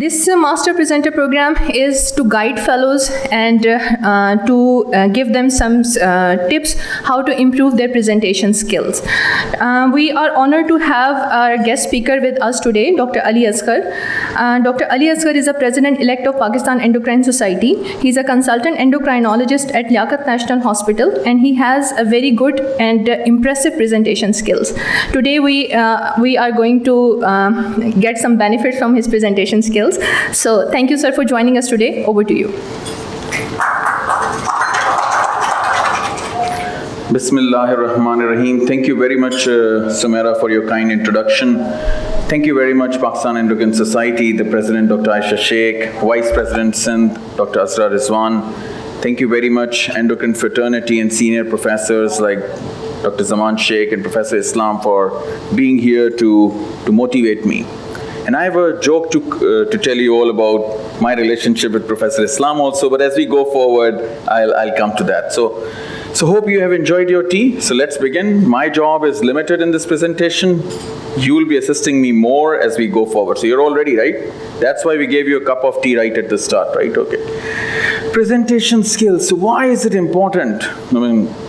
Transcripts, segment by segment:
This master presenter program is to guide fellows and to give them some tips how to improve their presentation skills. We are honored to have our guest speaker with us today, Dr. Ali Asghar. Dr. Ali Asghar is a president-elect of Pakistan Endocrine Society. He's a consultant endocrinologist at Liaquat National Hospital, and he has a very good and impressive presentation skills. Today we are going to get some benefit from his presentation skills. So thank you, sir, for joining us today. Over to you. Bismillahirrahmanirrahim. Thank you very much, Sumaira, for your kind introduction. Thank you very much, Pakistan Endocrine Society, the President, Dr. Aisha Sheikh, Vice President Sindh, Dr. Asghar Rizwan. Thank you very much, endocrine fraternity and senior professors like Dr. Zaman Sheikh and Professor Islam for being here to motivate me. And I have a joke to tell you all about my relationship with Professor Islam also, but as we go forward, I'll come to that. So hope you have enjoyed your tea. So let's begin. My job is limited in this presentation. You will be assisting me more as we go forward. So you're all ready, right? That's why we gave you a cup of tea right at the start, right? Okay. Presentation skills. So why is it important?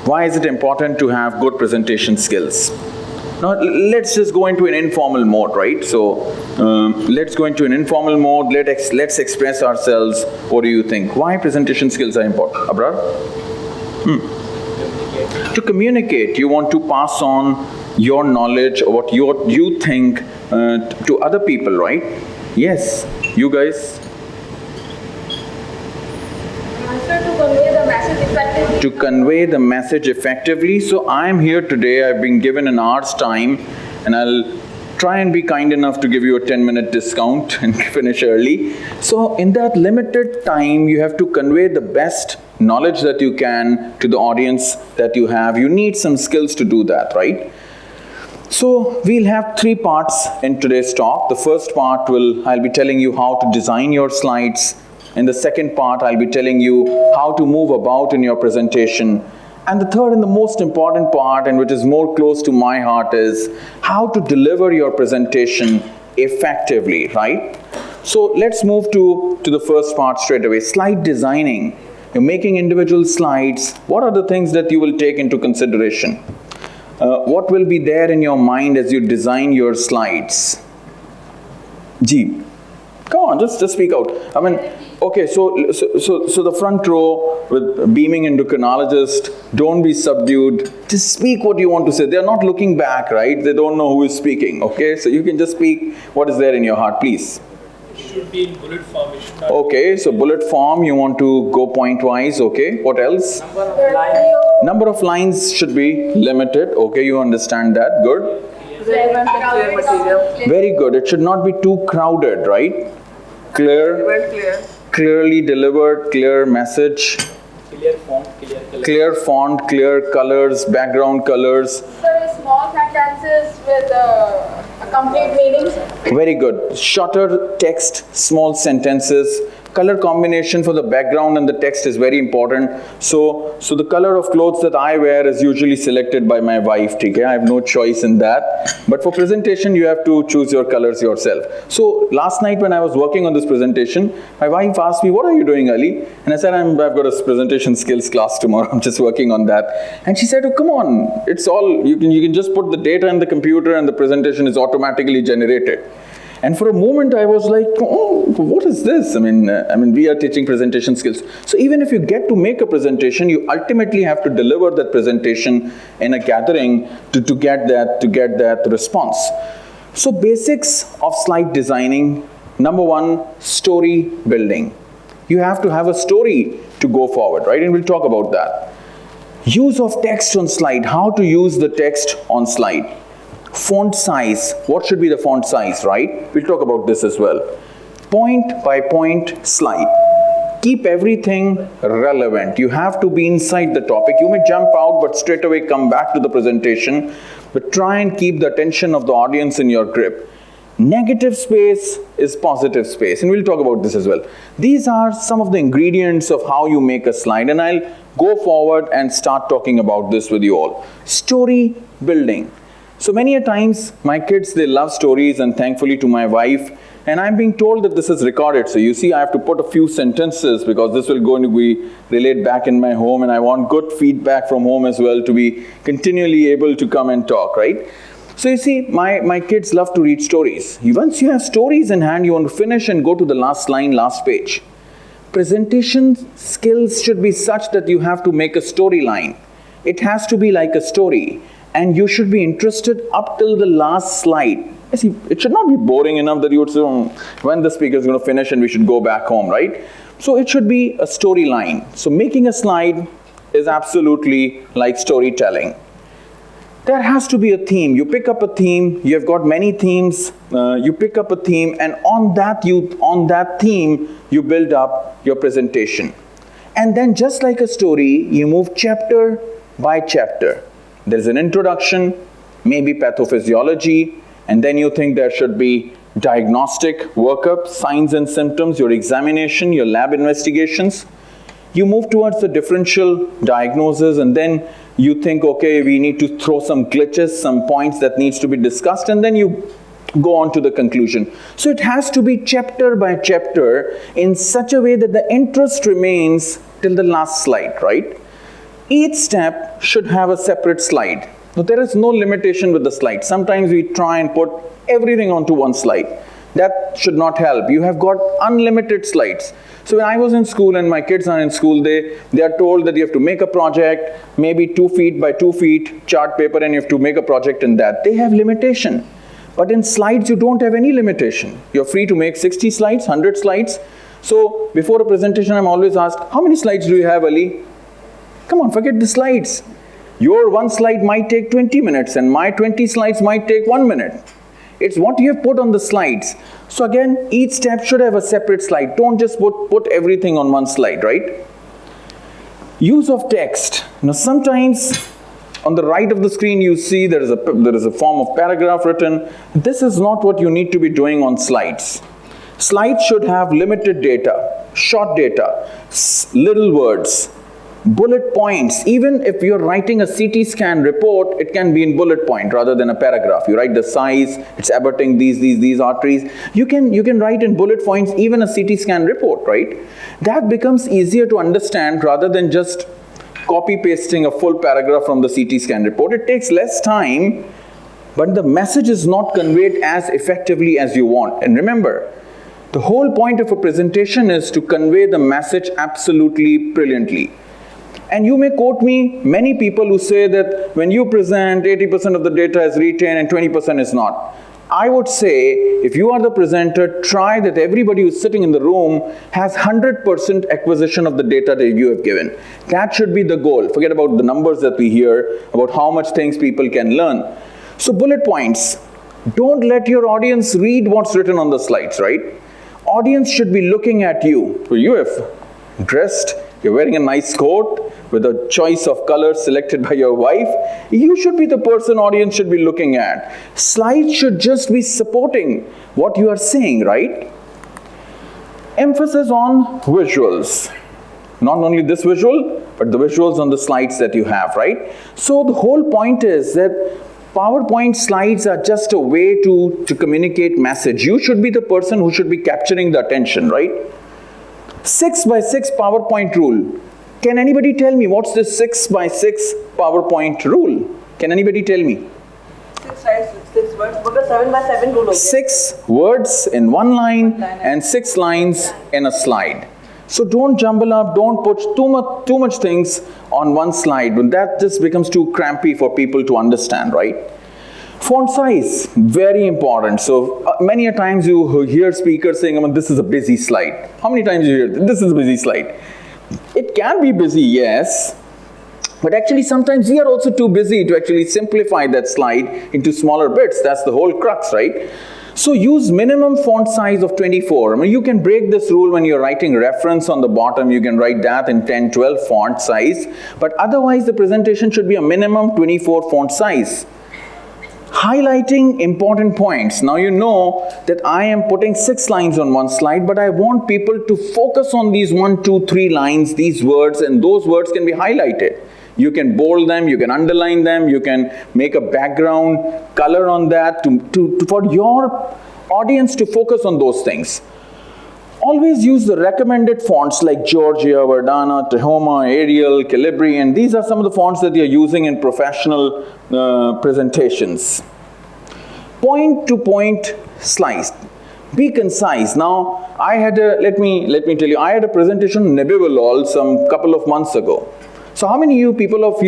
Why is it important to have good presentation skills? Now, let's just go into an informal mode, right? So, let's go into an informal mode. Let's express ourselves. What do you think? Why presentation skills are important? Abrar? To communicate, you want to pass on your knowledge or what you think to other people, right? Yes, you guys? To convey the message effectively. So I'm here today, I've been given an hour's time, and I'll try and be kind enough to give you a 10-minute discount and finish early. So in that limited time, you have to convey the best knowledge that you can to the audience that you have. You need some skills to do that, right? So we'll have 3 parts in today's talk. The first part I'll be telling you how to design your slides. In the second part, I'll be telling you how to move about in your presentation. And the third and the most important part, and which is more close to my heart, is how to deliver your presentation effectively, right? So let's move to the first part straight away. Slide designing. You're making individual slides. What are the things that you will take into consideration? What will be there in your mind as you design your slides? Ji, come on, just speak out. Okay, so the front row with beaming endocrinologist, don't be subdued. Just speak what you want to say. They're not looking back, right? They don't know who is speaking, okay? So you can just speak what is there in your heart, please. It should be in bullet form. Okay, so bullet form, you want to go point-wise, okay? What else? Number of lines. Number of lines should be limited, okay? You understand that, good? Very good. It should not be too crowded, right? Clearly delivered, clear message. Clear font, clear colors, background colors. Sir, small sentences with complete meanings. Very good. Shorter text, small sentences. Color combination for the background and the text is very important. So the color of clothes that I wear is usually selected by my wife. Okay? I have no choice in that. But for presentation, you have to choose your colors yourself. So last night when I was working on this presentation, my wife asked me, "What are you doing, Ali?" And I said, I've got a presentation skills class tomorrow. I'm just working on that. And she said, "Oh, come on. It's all, you can just put the data in the computer and the presentation is automatically generated." And for a moment I was like, oh, what is this? I mean, we are teaching presentation skills. So even if you get to make a presentation, you ultimately have to deliver that presentation in a gathering to get that response. So basics of slide designing. Number 1, story building. You have to have a story to go forward, right? And we'll talk about that. Use of text on slide. How to use the text on slide. Font size. What should be the font size, right? We'll talk about this as well. Point by point slide. Keep everything relevant. You have to be inside the topic. You may jump out, but straight away come back to the presentation. But try and keep the attention of the audience in your grip. Negative space is positive space, and we'll talk about this as well. These are some of the ingredients of how you make a slide, and I'll go forward and start talking about this with you all. Story building. So many a times, my kids, they love stories, and thankfully to my wife And I'm being told that this is recorded. So you see, I have to put a few sentences because this will going to be relayed back in my home, and I want good feedback from home as well to be continually able to come and talk, right? So you see, my kids love to read stories. Once you have stories in hand, you want to finish and go to the last line, last page. Presentation skills should be such that you have to make a storyline. It has to be like a story, and you should be interested up till the last slide. See, it should not be boring enough that you would say, when the speaker is going to finish and we should go back home, right? So it should be a storyline. So making a slide is absolutely like storytelling. There has to be a theme. You pick up a theme, you have got many themes, you pick up a theme, and on that theme, you build up your presentation. And then just like a story, you move chapter by chapter. There's an introduction, maybe pathophysiology, and then you think there should be diagnostic workup, signs and symptoms, your examination, your lab investigations. You move towards the differential diagnosis, and then you think, okay, we need to throw some glitches, some points that needs to be discussed, and then you go on to the conclusion. So it has to be chapter by chapter in such a way that the interest remains till the last slide, right? Each step should have a separate slide. Now, there is no limitation with the slide. Sometimes we try and put everything onto one slide. That should not help. You have got unlimited slides. So when I was in school and my kids are in school, they are told that you have to make a project, maybe 2 feet by 2 feet, chart paper, and you have to make a project in that. They have limitation. But in slides, you don't have any limitation. You're free to make 60 slides, 100 slides. So before a presentation, I'm always asked, how many slides do you have, Ali? Come on, forget the slides. Your one slide might take 20 minutes and my 20 slides might take 1 minute. It's what you have put on the slides. So again, each step should have a separate slide. Don't just put everything on one slide, right? Use of text. Now sometimes on the right of the screen you see there is a form of paragraph written. This is not what you need to be doing on slides. Slides should have limited data, short data, little words, bullet points. Even if you're writing a CT scan report, it can be in bullet point rather than a paragraph. You write the size, it's abutting these arteries. You can write in bullet points even a CT scan report, right? That becomes easier to understand rather than just copy pasting a full paragraph from the CT scan report. It takes less time, but the message is not conveyed as effectively as you want. And remember, the whole point of a presentation is to convey the message absolutely brilliantly. And you may quote me many people who say that when you present, 80% of the data is retained and 20% is not. I would say, if you are the presenter, try that everybody who's sitting in the room has 100% acquisition of the data that you have given. That should be the goal. Forget about the numbers that we hear, about how much things people can learn. So bullet points. Don't let your audience read what's written on the slides, right? Audience should be looking at you. So you have dressed, you're wearing a nice coat with a choice of colors selected by your wife. You should be the person audience should be looking at. Slides should just be supporting what you are saying, right? Emphasis on visuals. Not only this visual, but the visuals on the slides that you have, right? So the whole point is that PowerPoint slides are just a way to communicate message. You should be the person who should be capturing the attention, right? 6x6 PowerPoint rule. Can anybody tell me what's this 6x6 PowerPoint rule? Can anybody tell me? 6 slides, 6 words. Because 7x7 rule. 6 words in one line and 6 lines in a slide. So don't jumble up, don't put too much things on one slide. But that just becomes too crampy for people to understand, right? Font size, very important. So many a times you hear speakers saying, this is a busy slide. How many times you hear, this is a busy slide? It can be busy, yes. But actually sometimes we are also too busy to actually simplify that slide into smaller bits. That's the whole crux, right? So use minimum font size of 24. You can break this rule when you're writing reference on the bottom. You can write that in 10, 12 font size. But otherwise the presentation should be a minimum 24 font size. Highlighting important points. Now you know that I am putting 6 lines on one slide, but I want people to focus on these 1, 2, 3 lines, these words, and those words can be highlighted. You can bold them, you can underline them, you can make a background color on that for your audience to focus on those things. Always use the recommended fonts like Georgia, Verdana, Tahoma, Arial, Calibri, and these are some of the fonts that you're using in professional presentations. Point-to-point slides. Be concise. Now, I had a, let me tell you, I had a presentation on nebivolol some couple of months ago. So how many you people have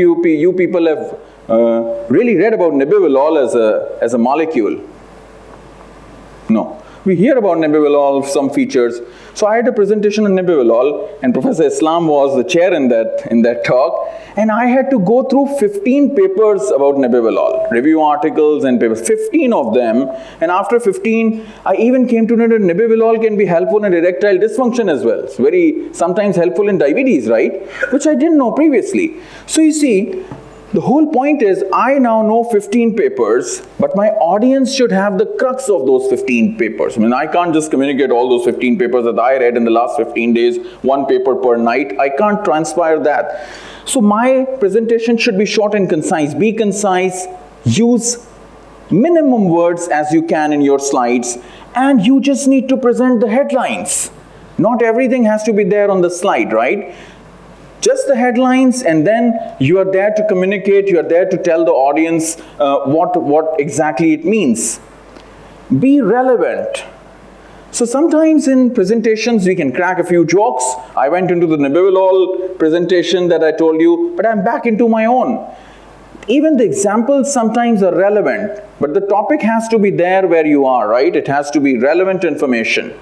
really read about nebivolol as a molecule? No. We hear about nebivolol, some features. So I had a presentation on nebivolol, and Professor Islam was the chair in that talk, and I had to go through 15 papers about nebivolol, review articles and papers, 15 of them, and after 15, I even came to know that nebivolol can be helpful in erectile dysfunction as well. It's very sometimes helpful in diabetes, right? Which I didn't know previously. So you see, the whole point is, I now know 15 papers, but my audience should have the crux of those 15 papers. I mean, I can't just communicate all those 15 papers that I read in the last 15 days, one paper per night. I can't transpire that. So my presentation should be short and concise. Be concise, use minimum words as you can in your slides, and you just need to present the headlines. Not everything has to be there on the slide, right? Just the headlines, and then you are there to communicate, you are there to tell the audience what exactly it means. Be relevant. So sometimes in presentations we can crack a few jokes. I went into the nebivolol presentation that I told you, but I'm back into my own. Even the examples sometimes are relevant, but the topic has to be there where you are, right? It has to be relevant information.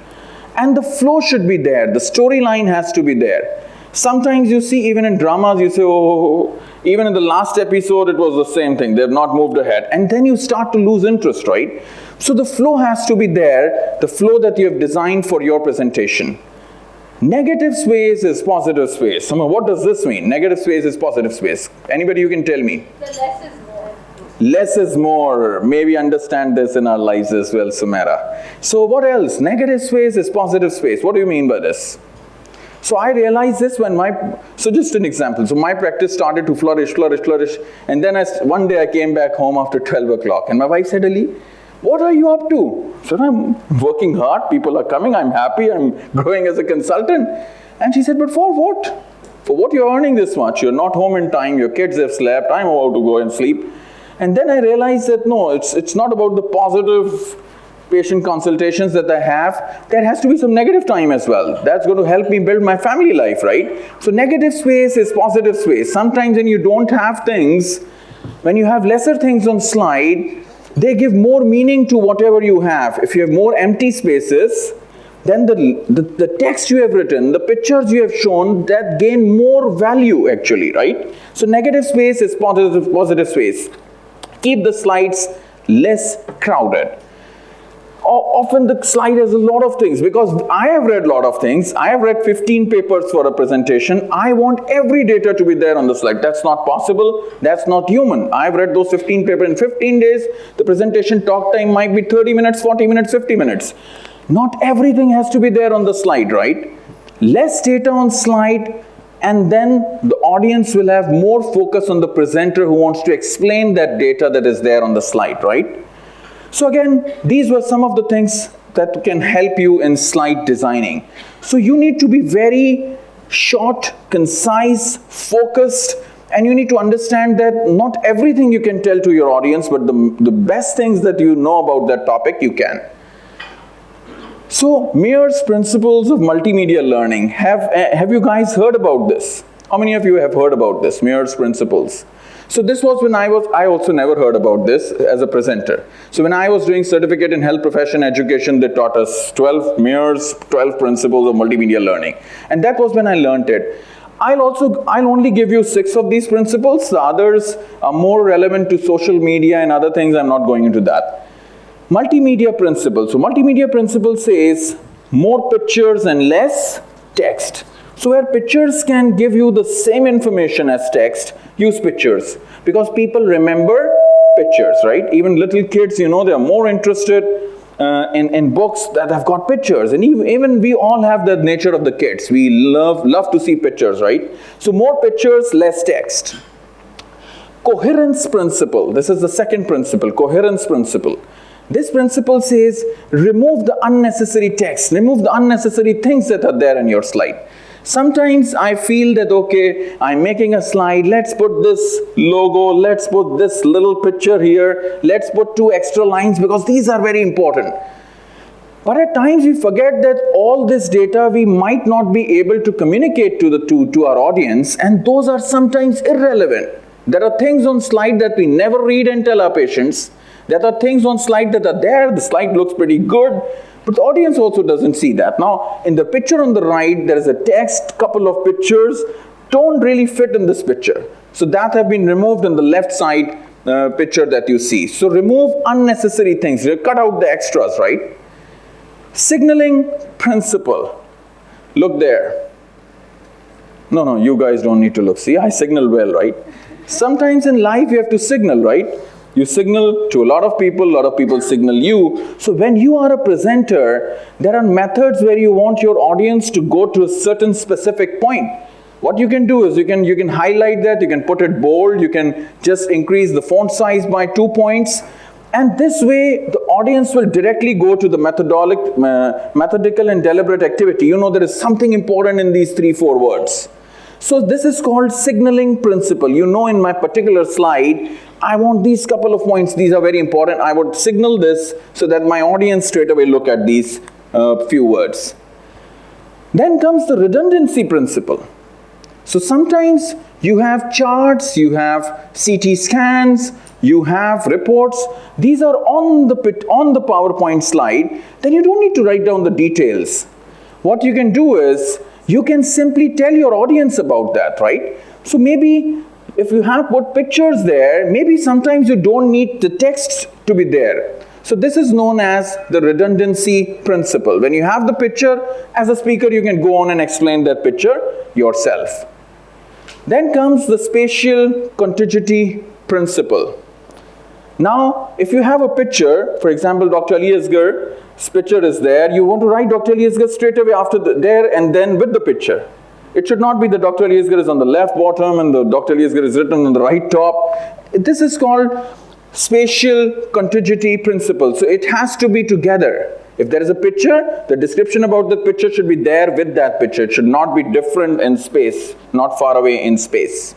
And the flow should be there, the storyline has to be there. Sometimes you see, even in dramas, you say, oh, even in the last episode, it was the same thing. They have not moved ahead. And then you start to lose interest, right? So the flow has to be there, the flow that you have designed for your presentation. Negative space is positive space. What does this mean? Negative space is positive space. Anybody you can tell me? The less is more. Less is more. Maybe understand this in our lives as well, Sumera. So what else? Negative space is positive space. What do you mean by this? So I realized this when so just an example. So my practice started to flourish. And then one day I came back home after 12 o'clock. And my wife said, Ali, what are you up to? I said, I'm working hard. People are coming. I'm happy. I'm growing as a consultant. And she said, but for what? For what you're earning this much? You're not home in time. Your kids have slept. I'm about to go and sleep. And then I realized that no, it's not about the positive patient consultations that I have. There has to be some negative time as well. That's going to help me build my family life, right? So negative space is positive space. Sometimes when you don't have things, when you have lesser things on slide, they give more meaning to whatever you have. If you have more empty spaces, then the text you have written, the pictures you have shown, that gain more value actually, right? So negative space is positive space. Keep the slides less crowded. Often the slide has a lot of things, because I have read a lot of things. I have read 15 papers for a presentation. I want every data to be there on the slide. That's not possible. That's not human. I've read those 15 papers in 15 days. The presentation talk time might be 30 minutes, 40 minutes, 50 minutes. Not everything has to be there on the slide, right? Less data on slide, and then the audience will have more focus on the presenter who wants to explain that data that is there on the slide, right? So again, these were some of the things that can help you in slide designing. So you need to be very short, concise, focused, and you need to understand that not everything you can tell to your audience, but the best things that you know about that topic, you can. So, Mayer's principles of multimedia learning. Have you guys heard about this? How many of you have heard about this, Mayer's principles? So this was when I also never heard about this as a presenter. So when I was doing certificate in health profession education, they taught us 12 Mayer's 12 principles of multimedia learning. And that was when I learned it. I'll only give you 6 of these principles. The others are more relevant to social media and other things. I'm not going into that. Multimedia principle. So multimedia principle says more pictures and less text. So where pictures can give you the same information as text, use pictures. Because people remember pictures, right? Even little kids, you know, they are more interested in books that have got pictures. And even we all have the nature of the kids. We love to see pictures, right? So more pictures, less text. Coherence principle. This is the second principle, coherence principle. This principle says, remove the unnecessary text, remove the unnecessary things that are there in your slide. Sometimes I feel that, okay, I'm making a slide, let's put this logo, let's put this little picture here, let's put 2 extra lines because these are very important. But at times we forget that all this data we might not be able to communicate to our audience, and those are sometimes irrelevant. There are things on slide that we never read and tell our patients. There are things on slide that are there, the slide looks pretty good, but the audience also doesn't see that. Now, in the picture on the right, there is a text, couple of pictures, don't really fit in this picture. So that have been removed on the left side picture that you see. So remove unnecessary things, cut out the extras, right? Signaling principle. Look there. No, you guys don't need to look. See, I signal well, right? Sometimes in life you have to signal, right? You signal to a lot of people signal you. So when you are a presenter, there are methods where you want your audience to go to a certain specific point. What you can do is you can highlight that, you can put it bold, you can just increase the font size by 2 points. And this way, the audience will directly go to the methodical and deliberate activity. You know there is something important in these 3-4 words. So this is called signaling principle. You know in my particular slide, I want these couple of points, these are very important. I would signal this so that my audience straight away look at these few words. Then comes the redundancy principle. So sometimes you have charts, you have CT scans, you have reports. These are on the PowerPoint slide. Then you don't need to write down the details. What you can do is, you can simply tell your audience about that, right? So maybe if you have put pictures there, maybe sometimes you don't need the text to be there. So this is known as the redundancy principle. When you have the picture, as a speaker, you can go on and explain that picture yourself. Then comes the spatial contiguity principle. Now, if you have a picture, for example, Dr. Ali Asghar's picture is there, you want to write Dr. Ali Asghar straight away after there and then with the picture. It should not be that Dr. Ali Asghar is on the left bottom and the Dr. Ali Asghar is written on the right top. This is called spatial contiguity principle. So it has to be together. If there is a picture, the description about the picture should be there with that picture. It should not be different in space, not far away in space.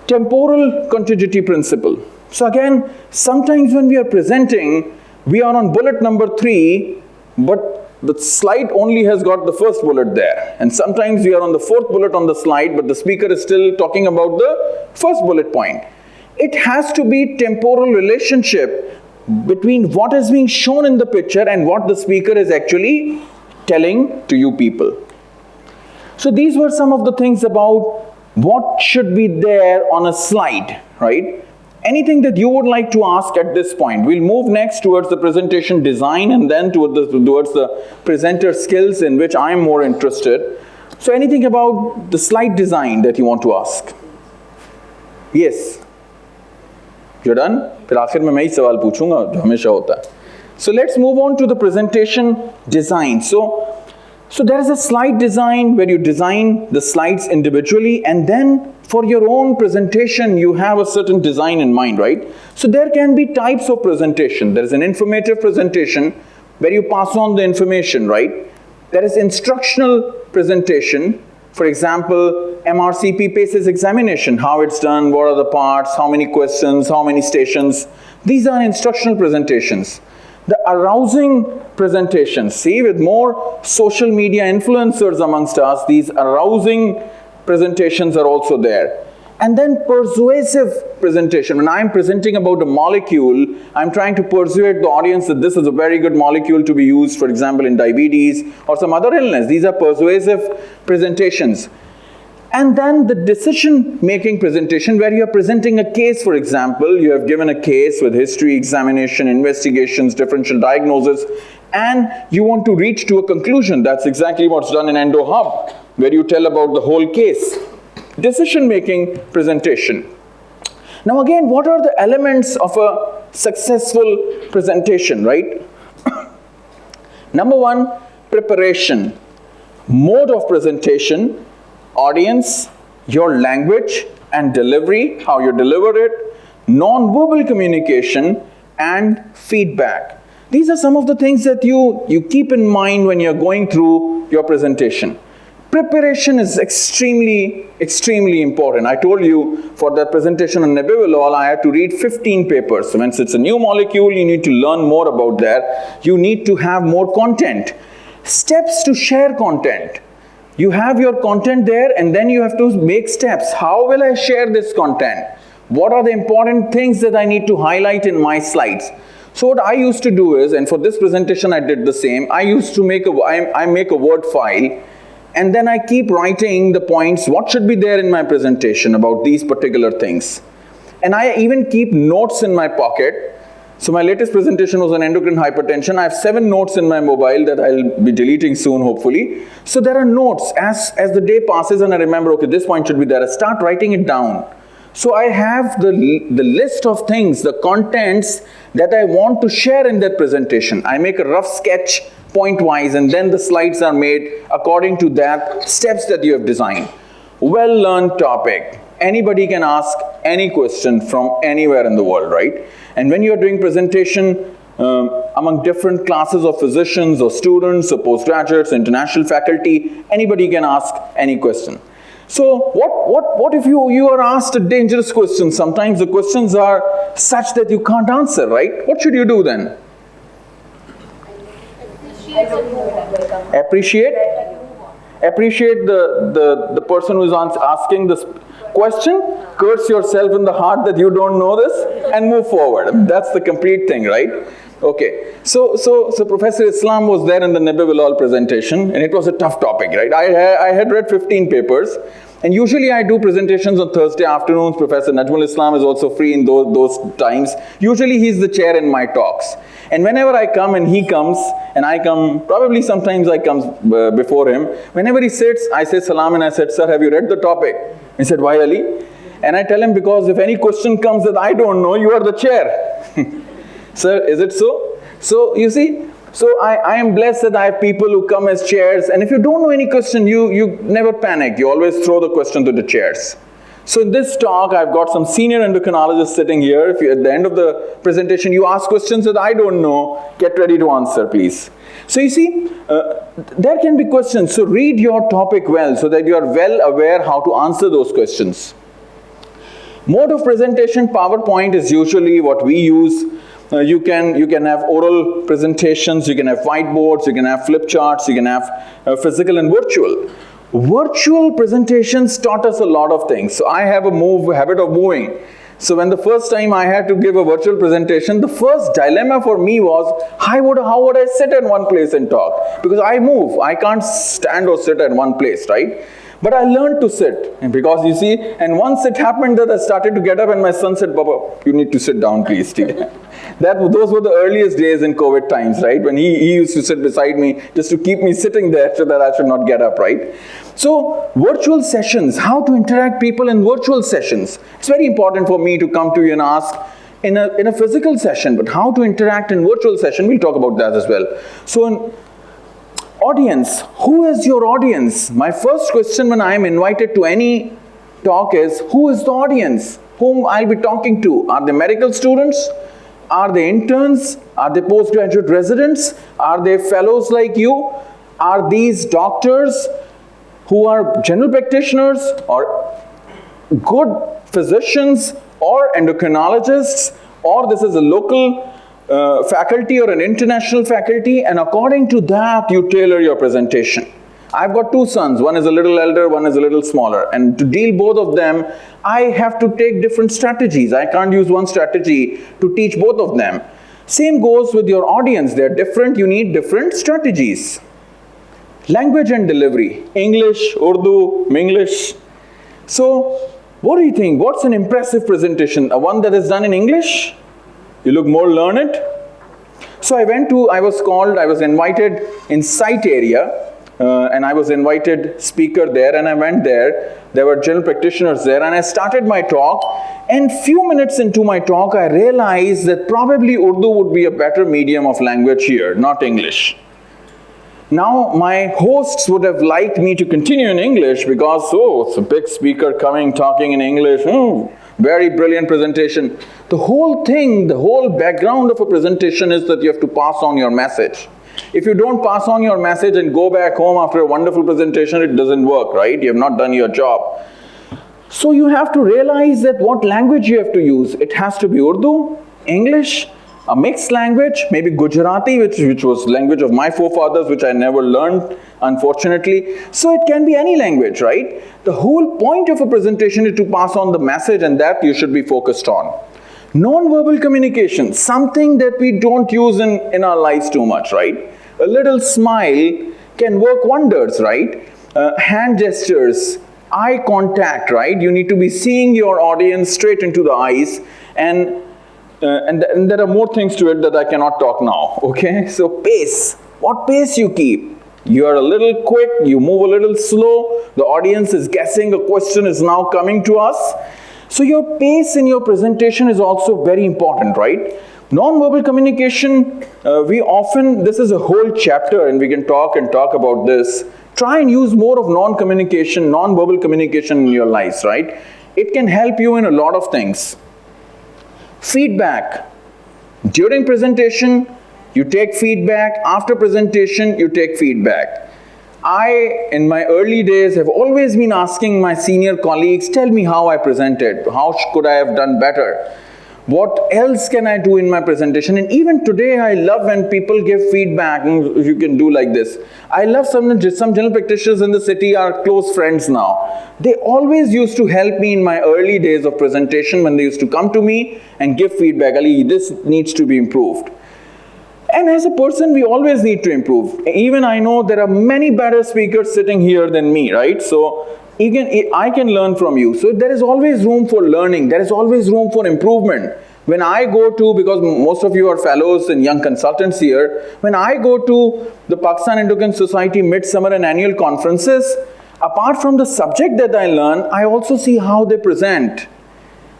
Temporal contiguity principle. So again, sometimes when we are presenting, we are on bullet number 3, but the slide only has got the first bullet there. And sometimes we are on the 4th bullet on the slide, but the speaker is still talking about the first bullet point. It has to be temporal relationship between what is being shown in the picture and what the speaker is actually telling to you people. So these were some of the things about what should be there on a slide, right? Anything that you would like to ask at this point? We'll move next towards the presentation design and then towards the presenter skills, in which I'm more interested. So anything about the slide design that you want to ask? Yes? You're done? फिर आखिर में मैं ही सवाल पूछूंगा जो हमेशा होता है. So let's move on to the presentation design. So there is a slide design where you design the slides individually, and then for your own presentation you have a certain design in mind, right? So there can be types of presentation. There is an informative presentation where you pass on the information, right? There is instructional presentation. For example, MRCP PACES examination, how it's done, what are the parts, how many questions, how many stations. These are instructional presentations. The arousing presentations, see, with more social media influencers amongst us, these arousing presentations are also there. And then persuasive presentation. When I'm presenting about a molecule, I'm trying to persuade the audience that this is a very good molecule to be used, for example, in diabetes or some other illness. These are persuasive presentations. And then the decision-making presentation, where you are presenting a case, for example, you have given a case with history, examination, investigations, differential diagnosis, and you want to reach to a conclusion. That's exactly what's done in Endohub, where you tell about the whole case. Decision-making presentation. Now again, what are the elements of a successful presentation, right? Number 1, preparation. Mode of presentation, audience, your language and delivery, how you deliver it, non-verbal communication, and feedback. These are some of the things that you keep in mind when you're going through your presentation. Preparation is extremely important. I told you for that presentation on nebivolol, I had to read 15 papers. So once it's a new molecule, you need to learn more about that. You need to have more content. Steps to share content. You have your content there and then you have to make steps. How will I share this content? What are the important things that I need to highlight in my slides? So what I used to do is, and for this presentation I did the same, I used to make a Word file and then I keep writing the points, what should be there in my presentation about these particular things. And I even keep notes in my pocket. So my latest presentation was on endocrine hypertension. I have 7 notes in my mobile that I'll be deleting soon, hopefully. So there are notes as the day passes and I remember, okay, this point should be there. I start writing it down. So I have the list of things, the contents that I want to share in that presentation. I make a rough sketch point-wise and then the slides are made according to that steps that you have designed. Well-learned topic. Anybody can ask any question from anywhere in the world, right? And when you're doing presentation among different classes of physicians or students or postgraduates, international faculty, anybody can ask any question. So what if you are asked a dangerous question? Sometimes the questions are such that you can't answer, right? What should you do then? Appreciate the person who is asking this question, curse yourself in the heart that you don't know this, and move forward. That's the complete thing, right? Okay, so Professor Islam was there in the nebivolol presentation, and it was a tough topic, right? I had read 15 papers, and usually I do presentations on Thursday afternoons. Professor Najmul Islam is also free in those times. Usually he's the chair in my talks. And whenever I come and he comes, and I come, probably sometimes I come before him, whenever he sits, I say salam and I said, sir, have you read the topic? He said, why Ali? And I tell him, because if any question comes that I don't know, you are the chair. Sir, is it so? So you see, so I am blessed that I have people who come as chairs, and if you don't know any question, you never panic. You always throw the question to the chairs. So in this talk, I've got some senior endocrinologists sitting here. If you, at the end of the presentation, you ask questions that I don't know, get ready to answer, please. So you see, there can be questions. So read your topic well so that you are well aware how to answer those questions. Mode of presentation, PowerPoint is usually what we use. You can have oral presentations, you can have whiteboards, you can have flip charts, you can have physical and virtual. Virtual presentations taught us a lot of things. So I have a habit of moving. So when the first time I had to give a virtual presentation, the first dilemma for me was, how would I sit in one place and talk? Because I move, I can't stand or sit at one place, right? But I learned to sit, because you see, and once it happened that I started to get up and my son said, Baba, you need to sit down, please. Those were the earliest days in COVID times, right? When he used to sit beside me just to keep me sitting there so that I should not get up, right? So virtual sessions, how to interact people in virtual sessions. It's very important for me to come to you and ask in a physical session, but how to interact in virtual session, we'll talk about that as well. So audience, who is your audience? My first question when I am invited to any talk is, who is the audience? Whom I'll be talking to? Are they medical students? Are they interns? Are they postgraduate residents? Are they fellows like you? Are these doctors who are general practitioners or good physicians or endocrinologists, or this is a local faculty or an international faculty, and according to that you tailor your presentation. I've got 2 sons, one is a little elder, one is a little smaller, and to deal both of them, I have to take different strategies. I can't use one strategy to teach both of them. Same goes with your audience. They're different, you need different strategies. Language and delivery, English, Urdu, Minglish. So, what do you think? What's an impressive presentation? One that is done in English? You look more learned? So I was invited in site area, and I was invited speaker there, and I went there. There were general practitioners there, and I started my talk, and few minutes into my talk, I realized that probably Urdu would be a better medium of language here, not English. Now, my hosts would have liked me to continue in English because, oh, it's a big speaker coming, talking in English. very brilliant presentation. The whole thing, the whole background of a presentation is that you have to pass on your message. If you don't pass on your message and go back home after a wonderful presentation, it doesn't work, right? You have not done your job. So you have to realize that what language you have to use. It has to be Urdu, English, a mixed language, maybe Gujarati, which was language of my forefathers, which I never learned, unfortunately. So it can be any language, right? The whole point of a presentation is to pass on the message, and that you should be focused on. Non-verbal communication, something that we don't use in our lives too much, right? A little smile can work wonders, right? Hand gestures, eye contact, right? You need to be seeing your audience straight into the eyes, and there are more things to it that I cannot talk now, okay? So pace, what pace you keep? You are a little quick, you move a little slow, the audience is guessing a question is now coming to us. So your pace in your presentation is also very important, right? Non-verbal communication, this is a whole chapter and we can talk about this. Try and use more of non-verbal communication in your lives, right? It can help you in a lot of things. Feedback. During presentation, you take feedback. After presentation, you take feedback. I, in my early days, have always been asking my senior colleagues, tell me how I presented. How could I have done better? What else can I do in my presentation? And even today, I love when people give feedback. You can do like this. I love some general practitioners in the city are close friends now. They always used to help me in my early days of presentation when they used to come to me and give feedback. Ali, this needs to be improved. And as a person, we always need to improve. Even I know there are many better speakers sitting here than me, right? So I can learn from you. So there is always room for learning. There is always room for improvement. When I go to, because most of you are fellows and young consultants here, when I go to the Pakistan Endocrine Society midsummer and annual conferences, apart from the subject that I learn, I also see how they present,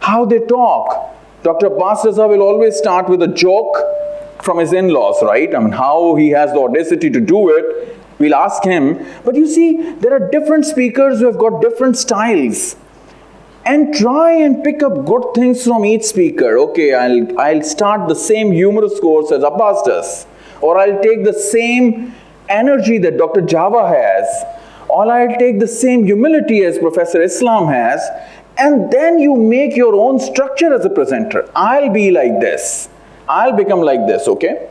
how they talk. Dr. Abbas Raza will always start with a joke from his in-laws, right? I mean, how he has the audacity to do it, we'll ask him. But you see, there are different speakers who have got different styles. And try and pick up good things from each speaker. Okay, I'll start the same humorous course as Abbas does. Or I'll take the same energy that Dr. Java has. Or I'll take the same humility as Professor Islam has. And then you make your own structure as a presenter. I'll be like this. I'll become like this, okay?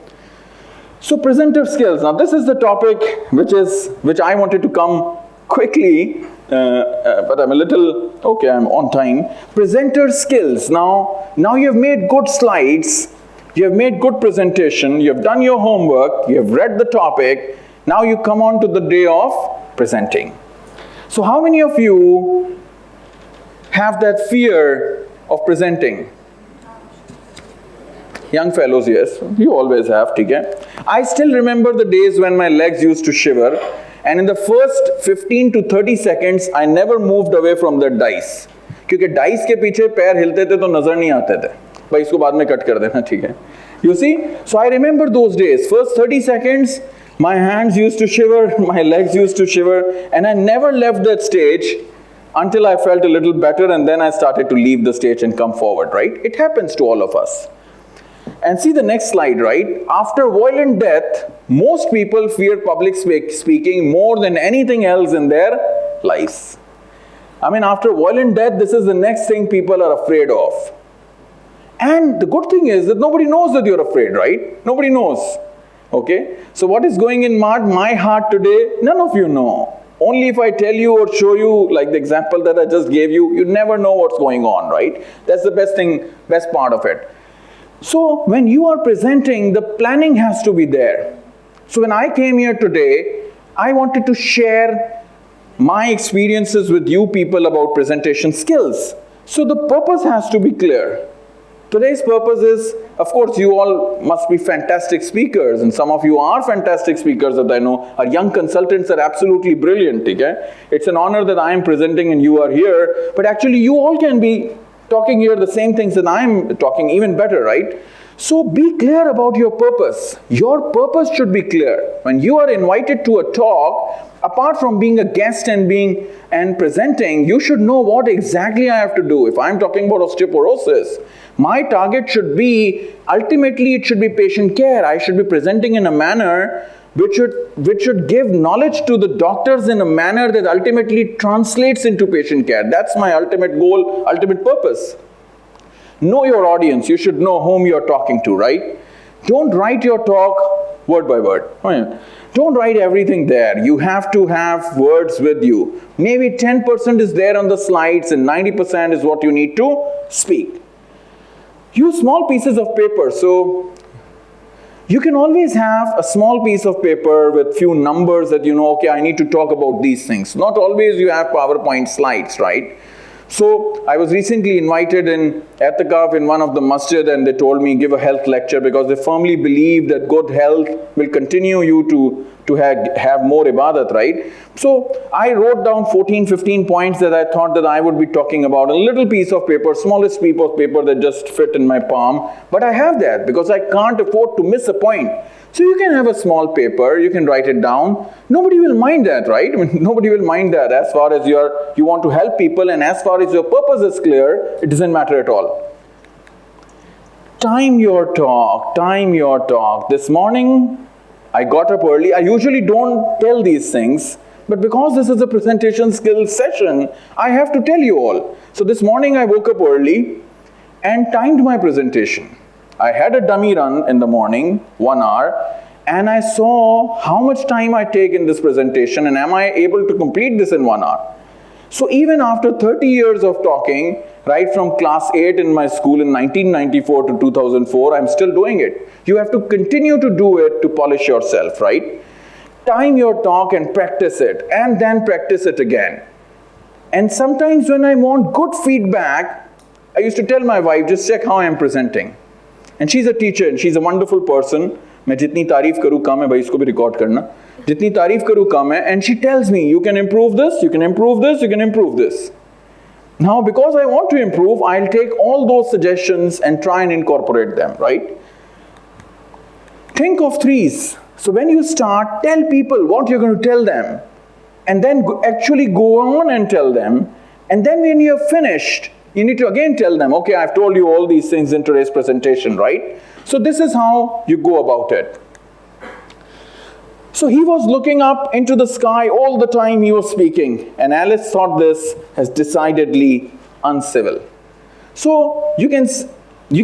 So presenter skills. Now this is the topic which I wanted to come quickly, but I'm I'm on time. Presenter skills. Now you have made good slides, you have made good presentation, you have done your homework, you have read the topic, now you come on to the day of presenting. So how many of you have that fear of presenting? Young fellows, yes, you always have, okay? I still remember the days when my legs used to shiver, and in the first 15 to 30 seconds, I never moved away from the dice. Because dice के पीछे पैर हिलते थे तो नजर नहीं आते थे. भाई इसको बाद में कट कर देना, ठीक है? You see? So I remember those days. First 30 seconds, my hands used to shiver, my legs used to shiver, and I never left that stage until I felt a little better, and then I started to leave the stage and come forward, right? It happens to all of us. And see the next slide, right? After violent death, most people fear public speaking more than anything else in their lives. I mean, after violent death, this is the next thing people are afraid of. And the good thing is that nobody knows that you're afraid, right? Nobody knows. Okay? So what is going in my heart today, none of you know. Only if I tell you or show you, like the example that I just gave you, you never know what's going on, right? That's the best part of it. So when you are presenting, the planning has to be there. So when I came here today, I wanted to share my experiences with you people about presentation skills. So the purpose has to be clear. Today's purpose is, of course, you all must be fantastic speakers, and some of you are fantastic speakers that I know. Our young consultants are absolutely brilliant, okay? It's an honor that I am presenting and you are here, but actually you all can be talking here the same things that I'm talking, even better, right? So be clear about your purpose. Your purpose should be clear. When you are invited to a talk, apart from being a guest and presenting, you should know what exactly I have to do. If I'm talking about osteoporosis, my target should be, ultimately it should be patient care. I should be presenting in a manner which should give knowledge to the doctors in a manner that ultimately translates into patient care. That's my ultimate goal, ultimate purpose. Know your audience. You should know whom you're talking to, right? Don't write your talk word by word. Don't write everything there. You have to have words with you. Maybe 10% is there on the slides and 90% is what you need to speak. Use small pieces of paper. So you can always have a small piece of paper with few numbers that you know, okay, I need to talk about these things. Not always you have PowerPoint slides, right? So I was recently invited at the Kaf in one of the masjid, and they told me give a health lecture because they firmly believe that good health will continue you to have more ibadat, right? So I wrote down 15 points that I thought that I would be talking about. A little piece of paper, smallest piece of paper that just fit in my palm. But I have that because I can't afford to miss a point. So you can have a small paper, you can write it down. Nobody will mind that, right? I mean, nobody will mind that as far as you want to help people, and as far as your purpose is clear, it doesn't matter at all. Time your talk, time your talk. This morning, I got up early. I usually don't tell these things, but because this is a presentation skills session, I have to tell you all. So this morning I woke up early and timed my presentation. I had a dummy run in the morning, 1 hour, and I saw how much time I take in this presentation and am I able to complete this in 1 hour. So even after 30 years of talking, right from class 8 in my school in 1994 to 2004, I'm still doing it. You have to continue to do it to polish yourself, right? Time your talk and practice it, and then practice it again. And sometimes when I want good feedback, I used to tell my wife, just check how I'm presenting. And she's a teacher and she's a wonderful person. मैं जितनी तारीफ करूँ कम है, भाई इसको भी record करना. जितनी तारीफ करूँ कम है, and she tells me, you can improve this, you can improve this, you can improve this. Now, because I want to improve, I'll take all those suggestions and try and incorporate them, right? Think of threes. So when you start, tell people what you're going to tell them, and then actually go on and tell them. And then when you're finished, you need to again tell them, okay, I've told you all these things in today's presentation, right? So this is how you go about it. So he was looking up into the sky all the time he was speaking, and Alice thought this as decidedly uncivil. So we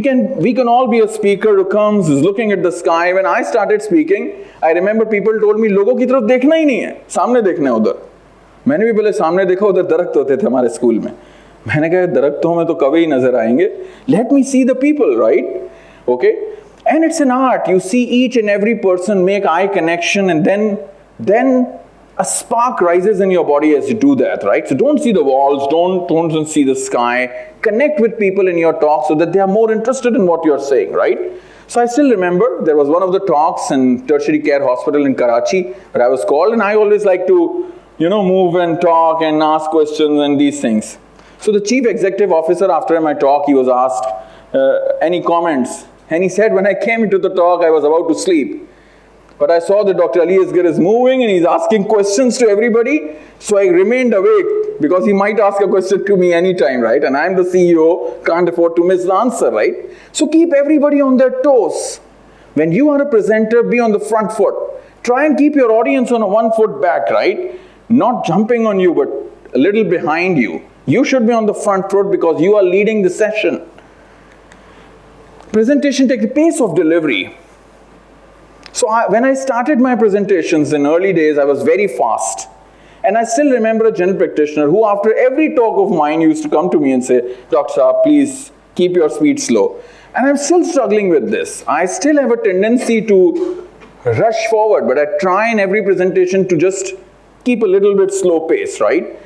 can all be a speaker who comes, is looking at the sky. When I started speaking, I remember people told me, लोगों की तरफ देखना ही नहीं है, सामने देखना है उधर. मैंने भी पहले सामने देखा, उधर दरख्त होते थे हमारे स्कूल में. मैंने कहा दरख्तों में तो कभी ही नजर आएंगे. Let me see the people, right? Okay? And it's an art. You see each and every person make eye connection, and then a spark rises in your body as you do that, right? So don't see the walls, don't see the sky. Connect with people in your talk so that they are more interested in what you're saying, right? So I still remember there was one of the talks in tertiary care hospital in Karachi where I was called, and I always like to, move and talk and ask questions and these things. So the chief executive officer, after my talk, he was asked, any comments? And he said, when I came into the talk, I was about to sleep. But I saw that Dr. Ali Asghar is moving and he's asking questions to everybody. So I remained awake because he might ask a question to me anytime, right? And I'm the CEO, can't afford to miss the answer, right? So keep everybody on their toes. When you are a presenter, be on the front foot. Try and keep your audience on a 1 foot back, right? Not jumping on you, but a little behind you. You should be on the front foot because you are leading the session. Presentation takes the pace of delivery. So when I started my presentations in early days, I was very fast. And I still remember a general practitioner who after every talk of mine used to come to me and say, Dr. Saab, please keep your speed slow. And I'm still struggling with this. I still have a tendency to rush forward, but I try in every presentation to just keep a little bit slow pace, right?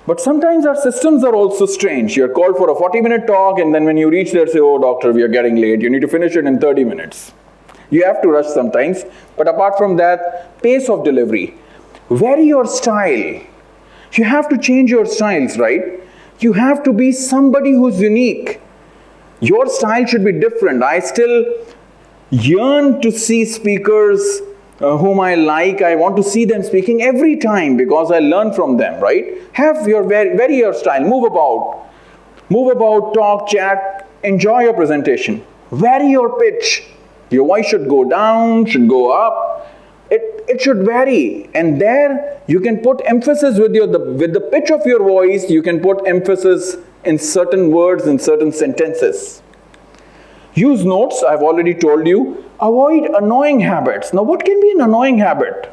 But sometimes our systems are also strange. You're called for a 40-minute talk, and then when you reach there, say, oh, doctor, we are getting late. You need to finish it in 30 minutes. You have to rush sometimes. But apart from that, pace of delivery. Vary your style. You have to change your styles, right? You have to be somebody who's unique. Your style should be different. I still yearn to see speakers whom I like, I want to see them speaking every time because I learn from them, right? Have your vary your style, move about, talk, chat, enjoy your presentation. Vary your pitch. Your voice should go down, should go up. It should vary, and there you can put emphasis with the pitch of your voice. You can put emphasis in certain words, in certain sentences. Use notes, I've already told you. Avoid annoying habits. Now, what can be an annoying habit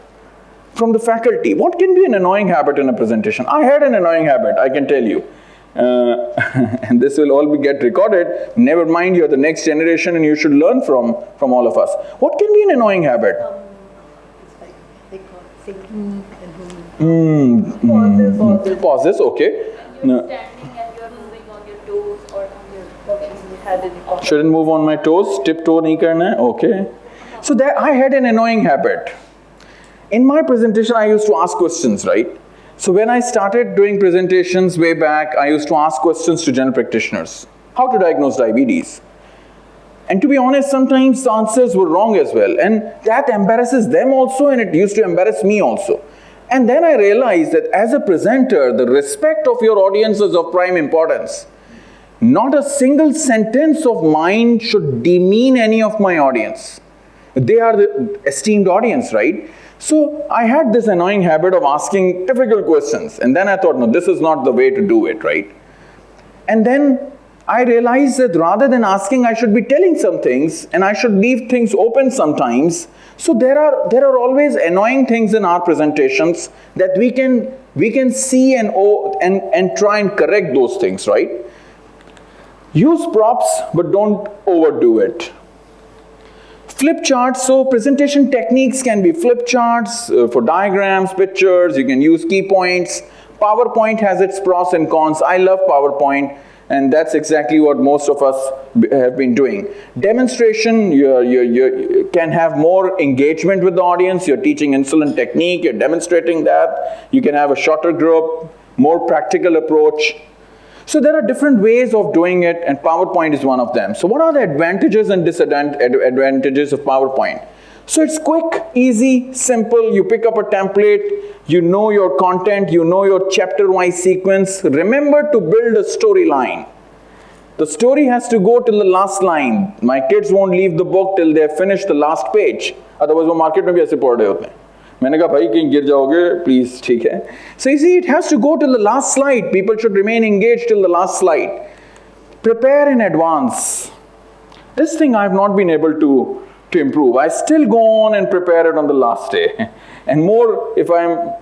from the faculty? What can be an annoying habit in a presentation? I had an annoying habit, I can tell you. And this will all get recorded. Never mind, you're the next generation and you should learn from all of us. What can be an annoying habit? It's like they call it thinking and Pauses, okay. You're standing and you're moving on your toes or on your head in your Shouldn't move on my toes, tiptoe nahi karna hai, okay. So that I had an annoying habit. In my presentation, I used to ask questions, right? So when I started doing presentations way back, I used to ask questions to general practitioners. How to diagnose diabetes? And to be honest, sometimes the answers were wrong as well. And that embarrasses them also, and it used to embarrass me also. And then I realized that as a presenter, the respect of your audience is of prime importance. Not a single sentence of mine should demean any of my audience. They are the esteemed audience, right? So I had this annoying habit of asking difficult questions. And then I thought, no, this is not the way to do it, right? And then I realized that rather than asking, I should be telling some things, and I should leave things open sometimes. So there are always annoying things in our presentations that we can see and try and correct those things, right? Use props, but don't overdo it. Flip charts, so presentation techniques can be flip charts for diagrams, pictures, you can use key points. PowerPoint has its pros and cons. I love PowerPoint, and that's exactly what most of us have been doing. Demonstration, you can have more engagement with the audience. You're teaching insulin technique, you're demonstrating that. You can have a shorter group, more practical approach. So there are different ways of doing it, and PowerPoint is one of them. So what are the advantages and disadvantages of PowerPoint? So it's quick, easy, simple. You pick up a template, you know your content, you know your chapter-wise sequence. Remember to build a storyline. The story has to go till the last line. My kids won't leave the book till they finish the last page. Otherwise, वो market में भी ऐसे पढ़ रहे होते हैं. मैंने कहा भाई कहीं गिर जाओगे प्लीज ठीक है. So you see, it has to go till the last slide. People should remain engaged till the last slide. Prepare in advance. This thing I have not been able to improve. I still go on and prepare it on the last day. And more, if I'm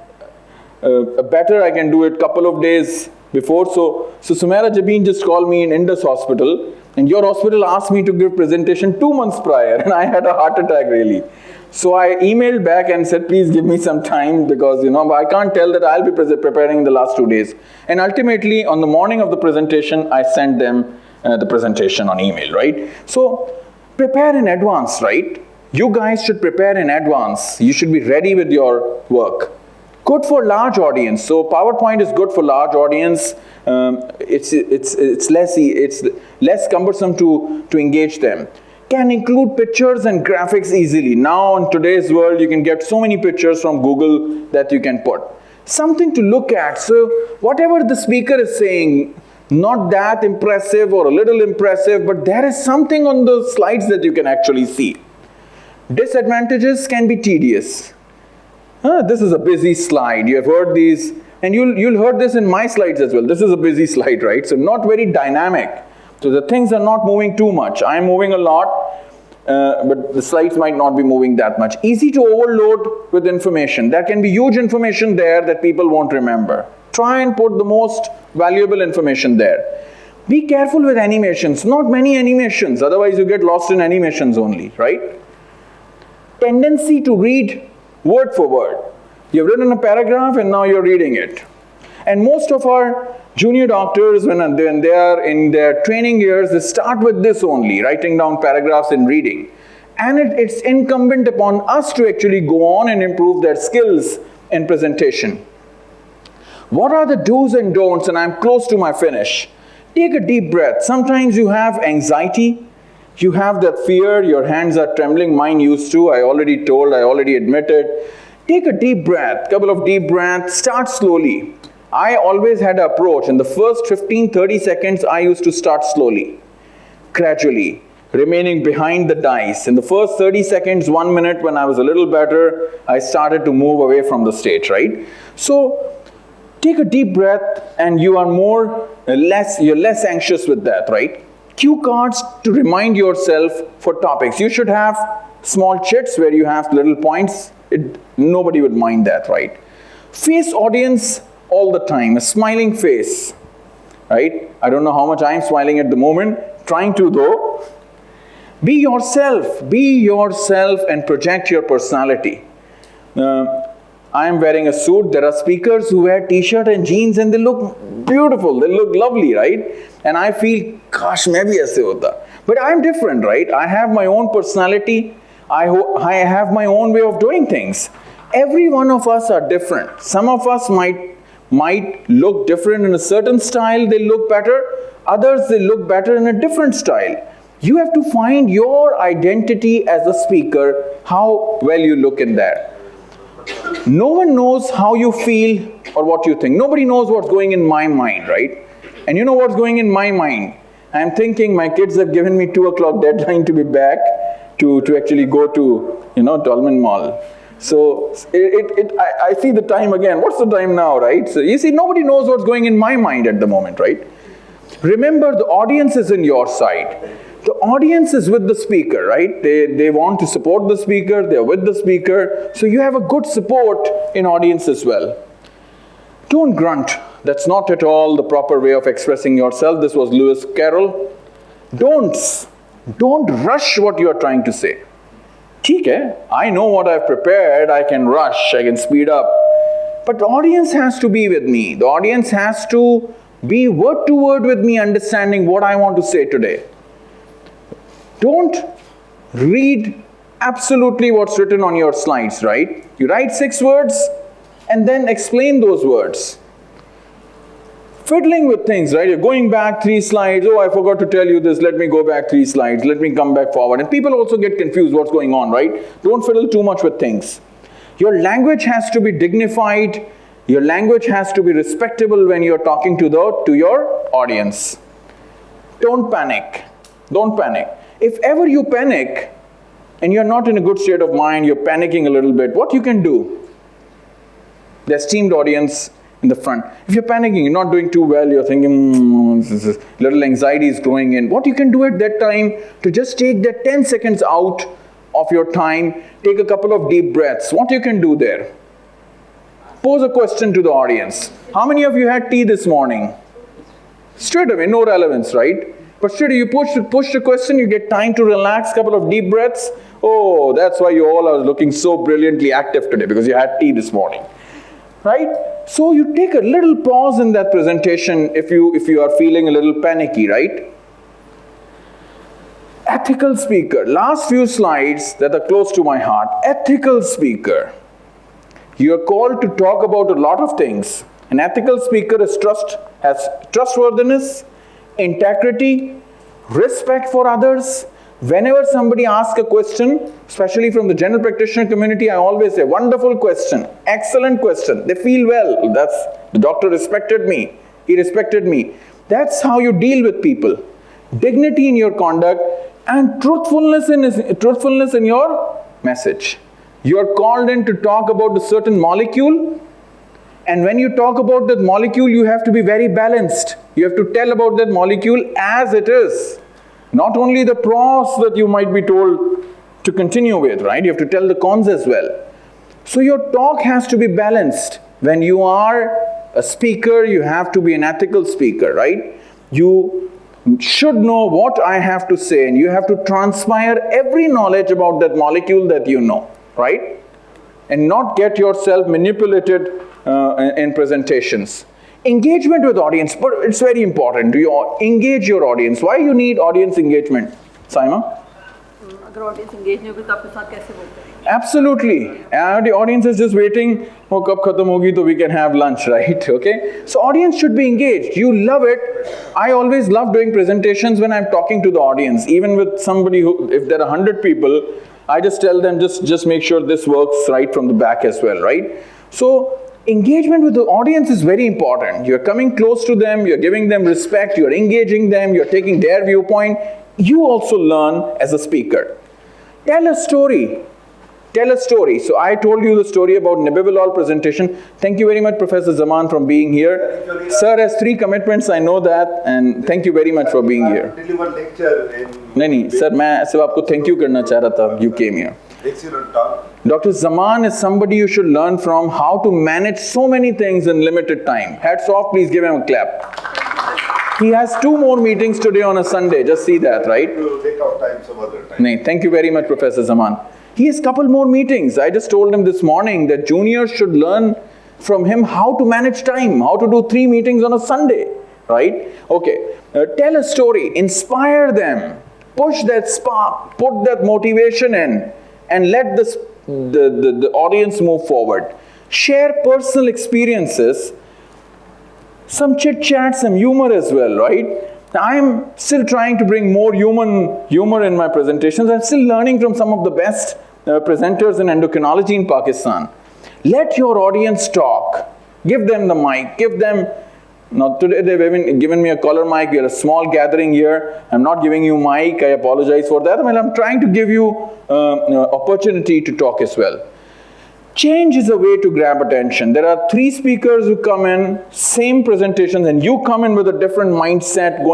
better, I can do it couple of days before. So Sumaira Jabeen just called me in Indus Hospital, and your hospital asked me to give presentation 2 months prior, and I had a heart attack really. So I emailed back and said, please give me some time because, I can't tell that I'll be preparing in the last 2 days. And ultimately, on the morning of the presentation, I sent them the presentation on email, right? So prepare in advance, right? You guys should prepare in advance. You should be ready with your work. Good for large audience. So PowerPoint is good for large audience. It's less cumbersome to engage them. Can include pictures and graphics easily. Now in today's world, you can get so many pictures from Google that you can put. Something to look at. So whatever the speaker is saying, not that impressive or a little impressive, but there is something on the slides that you can actually see. Disadvantages can be tedious. This is a busy slide. You have heard these, and you'll heard this in my slides as well. This is a busy slide, right? So not very dynamic. So the things are not moving too much. I'm moving a lot, but the slides might not be moving that much. Easy to overload with information. There can be huge information there that people won't remember. Try and put the most valuable information there. Be careful with animations. Not many animations, otherwise you get lost in animations only, right? Tendency to read word for word. You've written a paragraph and now you're reading it. And most of our junior doctors, when they are in their training years, they start with this only, writing down paragraphs and reading. And it's incumbent upon us to actually go on and improve their skills in presentation. What are the do's and don'ts? And I'm close to my finish. Take a deep breath. Sometimes you have anxiety. You have that fear, your hands are trembling, mine used to, I already admitted. Take a deep breath, couple of deep breaths, start slowly. I always had an approach. In the first 15-30 seconds, I used to start slowly, gradually, remaining behind the dice. In the first 30 seconds, 1 minute, when I was a little better, I started to move away from the stage, right? So, take a deep breath and you're less anxious with that, right? Cue cards to remind yourself for topics. You should have small chits where you have little points. Nobody would mind that, right? Face audience all the time, a smiling face, right? I don't know how much I'm smiling at the moment, trying to though. Be yourself and project your personality. I am wearing a suit. There are speakers who wear t-shirt and jeans and they look beautiful, they look lovely, right? And I feel, gosh, maybe aise hota. But I'm different, right? I have my own personality. I have my own way of doing things. Every one of us are different. Some of us might look different in a certain style, they look better. Others, they look better in a different style. You have to find your identity as a speaker, how well you look in there. No one knows how you feel or what you think. Nobody knows what's going in my mind, right? And you know what's going in my mind? I'm thinking my kids have given me 2 o'clock deadline to be back to actually go to, Tolman Mall. So I see the time again. What's the time now, right? So you see, nobody knows what's going in my mind at the moment, right? Remember, the audience is in your side. The audience is with the speaker, right? They want to support the speaker, they're with the speaker. So you have a good support in audience as well. Don't grunt. That's not at all the proper way of expressing yourself. This was Lewis Carroll. Don't rush what you're trying to say. ठीक है, I know what I've prepared, I can rush, I can speed up. But the audience has to be with me. The audience has to be word to word with me, understanding what I want to say today. Don't read absolutely what's written on your slides, right? You write 6 words and then explain those words. Fiddling with things, right? You're going back 3 slides. Oh, I forgot to tell you this. Let me go back 3 slides. Let me come back forward. And people also get confused what's going on, right? Don't fiddle too much with things. Your language has to be dignified. Your language has to be respectable when you're talking to your audience. Don't panic. Don't panic. If ever you panic and you're not in a good state of mind, you're panicking a little bit, what you can do? The esteemed audience in the front. If you're panicking, you're not doing too well, you're thinking, little anxiety is growing in. What you can do at that time to just take that 10 seconds out of your time, take a couple of deep breaths. What you can do there? Pose a question to the audience. How many of you had tea this morning? Straight away, no relevance, right? But straight away, you push the question, you get time to relax, couple of deep breaths. Oh, that's why you all are looking so brilliantly active today, because you had tea this morning. Right? So you take a little pause in that presentation if you are feeling a little panicky, right? Ethical speaker. Last few slides that are close to my heart. Ethical speaker. You are called to talk about a lot of things. An ethical speaker has trustworthiness, integrity, respect for others. Whenever somebody asks a question, especially from the general practitioner community, I always say, wonderful question, excellent question. They feel well. The doctor respected me. He respected me. That's how you deal with people. Dignity in your conduct and truthfulness in your message. You are called in to talk about a certain molecule. And when you talk about that molecule, you have to be very balanced. You have to tell about that molecule as it is. Not only the pros that you might be told to continue with, right? You have to tell the cons as well. So your talk has to be balanced. When you are a speaker, you have to be an ethical speaker, right? You should know what I have to say, and you have to transpire every knowledge about that molecule that you know, right? And not get yourself manipulated in presentations. Engagement with audience, but it's very important. You engage your audience. Why you need audience engagement, Saima? अगर audience engage नहीं होगी तो आपके साथ कैसे बोल करेंगे? Absolutely. The audience is just waiting, oh, kab khatam hogi to we can have lunch, right? Okay. So audience should be engaged. You love it. I always love doing presentations when I'm talking to the audience. Even with somebody who, if there are 100 people, I just tell them, just make sure this works right from the back as well, right? So engagement with the audience is very important. You're coming close to them, you're giving them respect, you're engaging them, you're taking their viewpoint. You also learn as a speaker. Tell a story. Tell a story. So I told you the story about Nebivolol presentation. Thank you very much, Professor Zaman, for being here. Sir has 3 commitments, I know that, and thank you very much for being here. Deliver lecture in. नहीं, sir, मैं सिर्फ आपको thank you करना चाह रहा था. You came here. Excellent talk. Dr. Zaman is somebody you should learn from how to manage so many things in limited time. Hats off, please give him a clap. He has 2 more meetings today on a Sunday. Just see that, right? We'll take our time some other time. No, thank you very much, Professor Zaman. He has a couple more meetings. I just told him this morning that juniors should learn from him how to manage time, how to do 3 meetings on a Sunday, right? Okay, tell a story, inspire them, push that spark, put that motivation in, and let the audience move forward. Share personal experiences, some chit chat, some humor as well, right? I'm still trying to bring more humor in my presentations. I'm still learning from some of the best presenters in endocrinology in Pakistan. Let your audience talk. Give them the mic. Give them. Now today they've given me a collar mic. We are a small gathering here. I'm not giving you mic. I apologize for that. I'm trying to give you opportunity to talk as well. Change is a way to grab attention. There are 3 speakers who come in, same presentations, and you come in with a different mindset,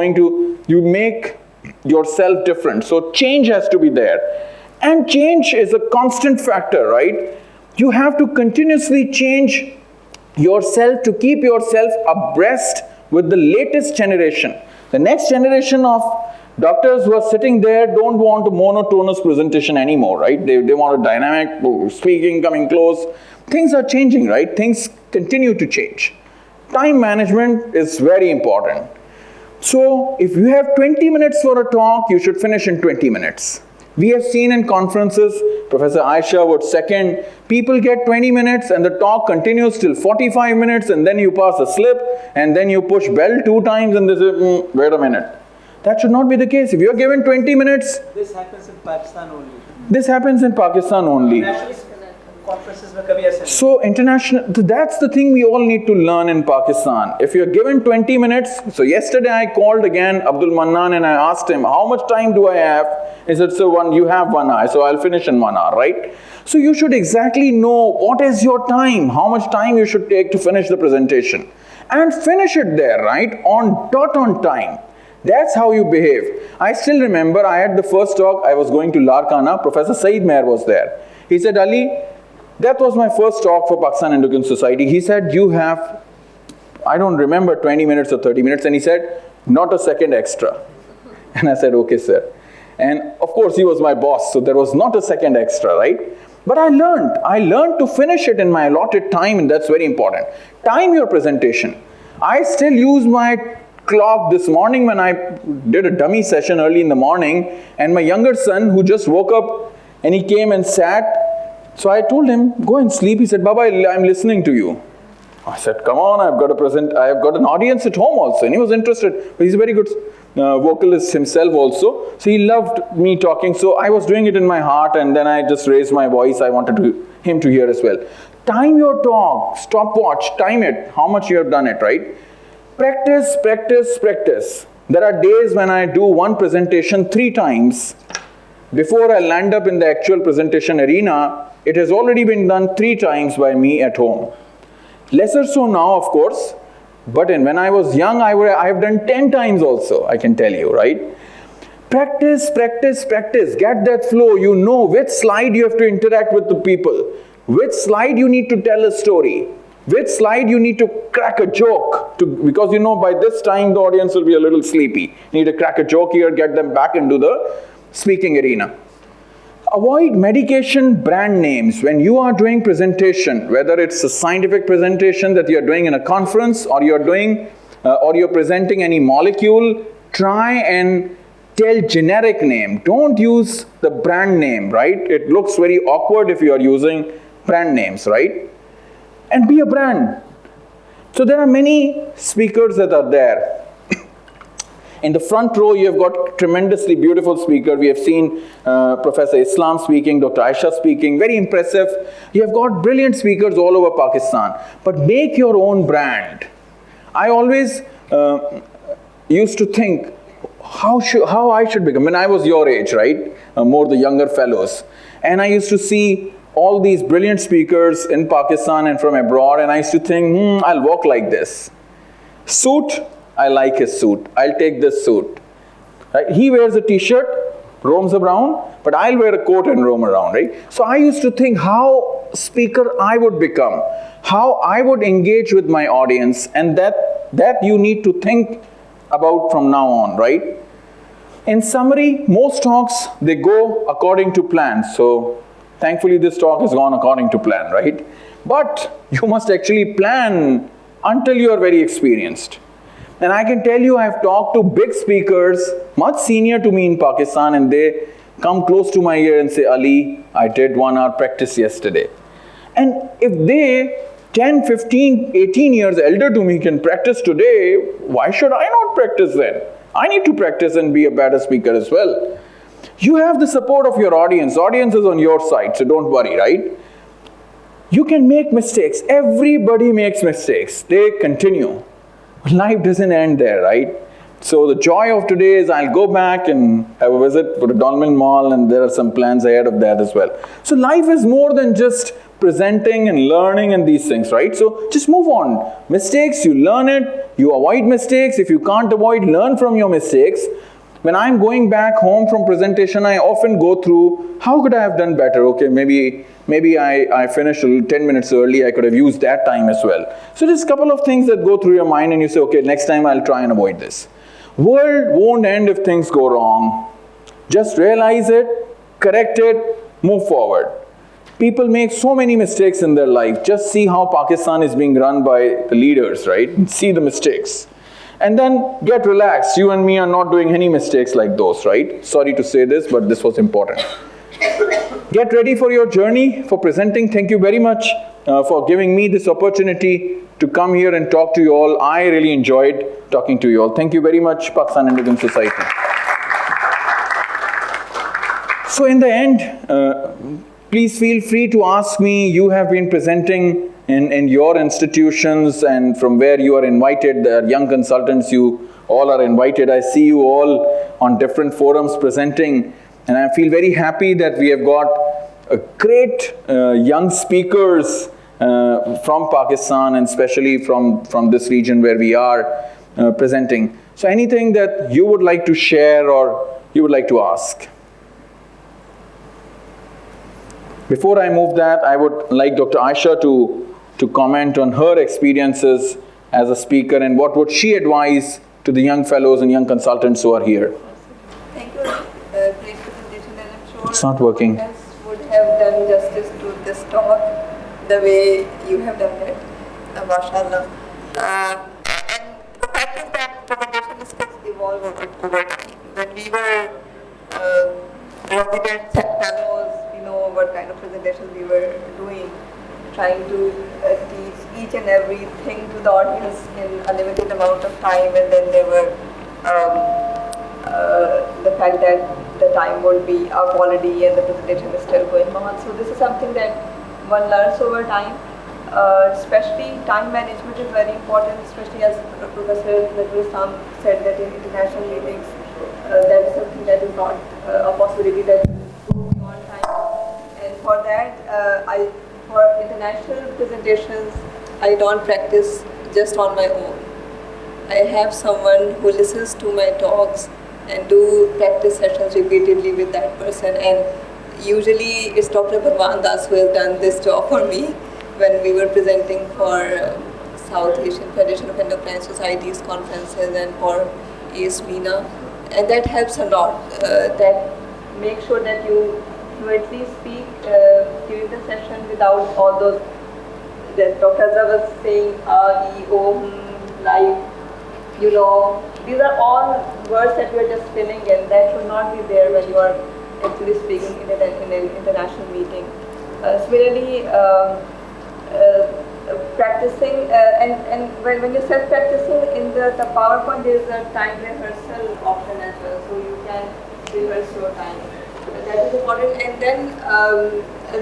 you make yourself different. So change has to be there. And change is a constant factor, right? You have to continuously change yourself to keep yourself abreast with the latest generation. The next generation of doctors who are sitting there don't want a monotonous presentation anymore, right? They want a dynamic speaking, coming close. Things are changing, right? Things continue to change. Time management is very important. So if you have 20 minutes for a talk, you should finish in 20 minutes. We have seen in conferences, Professor Aisha would second, people get 20 minutes and the talk continues till 45 minutes, and then you pass a slip and then you push bell 2 times and they say, wait a minute. That should not be the case. If you're given 20 minutes... This happens in Pakistan only. This happens in Pakistan only. Conferences mein kabhi aisa nahi. So international, that's the thing we all need to learn in Pakistan. If you're given 20 minutes, so yesterday I called again Abdul Mannan and I asked him, how much time do I have? He said, so you have 1 hour, so I'll finish in 1 hour, right? So you should exactly know what is your time, how much time you should take to finish the presentation. And finish it there, right? On time. That's how you behave. I still remember I had the first talk, I was going to Larkana, Professor Saeed Meher was there. He said, Ali, that was my first talk for Pakistan Endocrine Society. He said, you have, I don't remember 20 minutes or 30 minutes, and he said, not a second extra. And I said, okay, sir. And of course, he was my boss, so there was not a second extra, right? But I learned to finish it in my allotted time, and that's very important. Time your presentation. I still use my clock this morning when I did a dummy session early in the morning, and my younger son who just woke up and he came and sat. So I told him, go and sleep. He said, Baba, I'm listening to you. I said, come on, I've got an audience at home also. And he was interested. But he's a very good vocalist himself also. So he loved me talking. So I was doing it in my heart, and then I just raised my voice. I wanted him to hear as well. Time your talk, stopwatch, time it, how much you have done it, right? Practice, practice, practice. There are days when I do one presentation 3 times. Before I land up in the actual presentation arena, it has already been done 3 times by me at home. Lesser so now, of course, but when I was young, I have done 10 times also, I can tell you, right? Practice, practice, practice. Get that flow. You know which slide you have to interact with the people, which slide you need to tell a story, which slide you need to crack a joke, because you know by this time the audience will be a little sleepy. You need to crack a joke here, get them back into the speaking arena. Avoid medication brand names. When you are doing presentation, whether it's a scientific presentation that you're doing in a conference, or you're presenting any molecule, try and tell generic name. Don't use the brand name, right? It looks very awkward if you are using brand names, right? And be a brand. So there are many speakers that are there. In the front row, you have got tremendously beautiful speaker. We have seen Professor Islam speaking, Dr. Aisha speaking, very impressive. You have got brilliant speakers all over Pakistan. But make your own brand. I always used to think, how I should become. When I was your age, right? More the younger fellows. And I used to see all these brilliant speakers in Pakistan and from abroad, and I used to think, I'll walk like this. Suit, I like his suit. I'll take this suit. Right? He wears a t-shirt, roams around, but I'll wear a coat and roam around, right? So I used to think how speaker I would become, how I would engage with my audience, and that you need to think about from now on, right? In summary, most talks, they go according to plan. So thankfully this talk has gone according to plan, right? But you must actually plan until you are very experienced. And I can tell you, I have talked to big speakers, much senior to me in Pakistan, and they come close to my ear and say, Ali, I did 1 hour practice yesterday. And if they 10, 15, 18 years elder to me can practice today, why should I not practice then? I need to practice and be a better speaker as well. You have the support of your audience. Audience is on your side, so don't worry, right? You can make mistakes. Everybody makes mistakes. They continue. Life doesn't end there, right? So the joy of today is I'll go back and have a visit for the Dolmen Mall, and there are some plans ahead of that as well. So life is more than just presenting and learning and these things, right? So just move on. Mistakes, you learn it, you avoid mistakes. If you can't avoid, learn from your mistakes. When I'm going back home from presentation, I often go through, how could I have done better? Okay, maybe I finished 10 minutes early, I could have used that time as well. So just a couple of things that go through your mind and you say, okay, next time I'll try and avoid this. World won't end if things go wrong. Just realize it, correct it, move forward. People make so many mistakes in their life. Just see how Pakistan is being run by the leaders, right? See the mistakes. And then get relaxed. You and me are not doing any mistakes like those, right? Sorry to say this, but this was important. Get ready for your journey, for presenting. Thank you very much for giving me this opportunity to come here and talk to you all. I really enjoyed talking to you all. Thank you very much, Pakistan Endocrine Society. So in the end, please feel free to ask me. You have been presenting in your institutions and from where you are invited. The young consultants, you all are invited. I see you all on different forums presenting, and I feel very happy that we have got great young speakers from Pakistan, and especially from this region where we are presenting. So anything that you would like to share or you would like to ask? Before I move that, I would like Dr. Aisha to comment on her experiences as a speaker and what would she advise to the young fellows and young consultants who are here. Thank you. Great presentation, and I'm sure It's not working. else would have done justice to this talk the way you have done it. MashaAllah. And the fact is that presentation skills evolve over time. When we were residents and fellows, we know what kind of presentations we were doing, trying to teach each and everything to the audience in a limited amount of time, and then there were the fact that the time would be up already and the presentation is still going on. So this is something that one learns over time. Especially time management is very important, especially as Professor Islam said that in international meetings, that is something that is not a possibility that goes on time. And for that, for international presentations, I don't practice just on my own. I have someone who listens to my talks and do practice sessions repeatedly with that person. And usually it's Dr. Bharwan Das who has done this job for me when we were presenting for South Asian Federation of Endocrine Societies conferences and for ESMINA. And that helps a lot. That makes sure that you fluently speak during the session without all those that Dr. Azra was saying, these are all words that we are just filling in that should not be there when you are actually speaking in an international meeting. Similarly, practicing and when you said practicing in the PowerPoint, there is a time rehearsal option as well, so you can rehearse your time. That is important. And then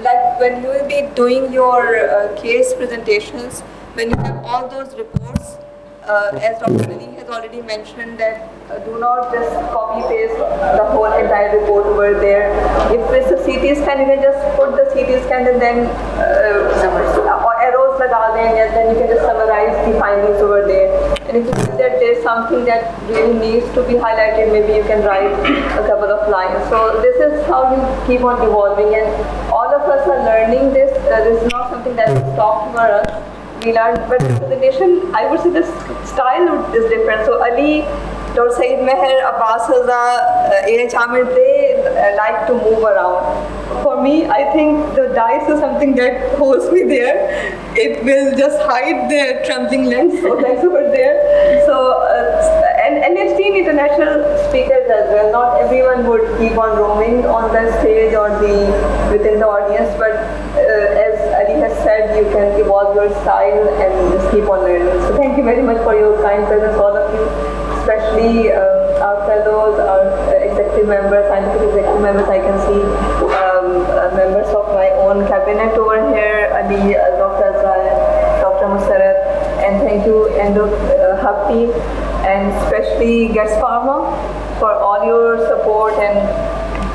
like when you will be doing your case presentations, when you have all those reports, as Dr. Ali has already mentioned, that do not just copy paste the whole entire report over there. If it's a CT scan, you can just put the CT scan and then or arrows laga dein, and then you can just summarize the findings over there. And if you see that there's something that really needs to be highlighted, maybe you can write a couple of lines. So this is how you keep on evolving, and all of us are learning this. This is not something that is stopped for us. We learned, but the presentation, I would say the style is different. So Ali, Dr. Saeed Meher, Abbas Haza, A.H. Amir, they like to move around. For me, I think the dice is something that holds me there. It will just hide the trembling legs over there. So, and we've seen international speakers as well. Not everyone would keep on roaming on the stage or within the audience, but as Ali has said, you can evolve your style and just keep on learning. So thank you very much for your kind presence, all of you, especially our fellows, our executive members, scientific executive members. I can see members of my own cabinet over here, Ali, Dr. Asghar, Dr. Musarrat, and thank you Endohub team, and especially Guest Pharma for all your support and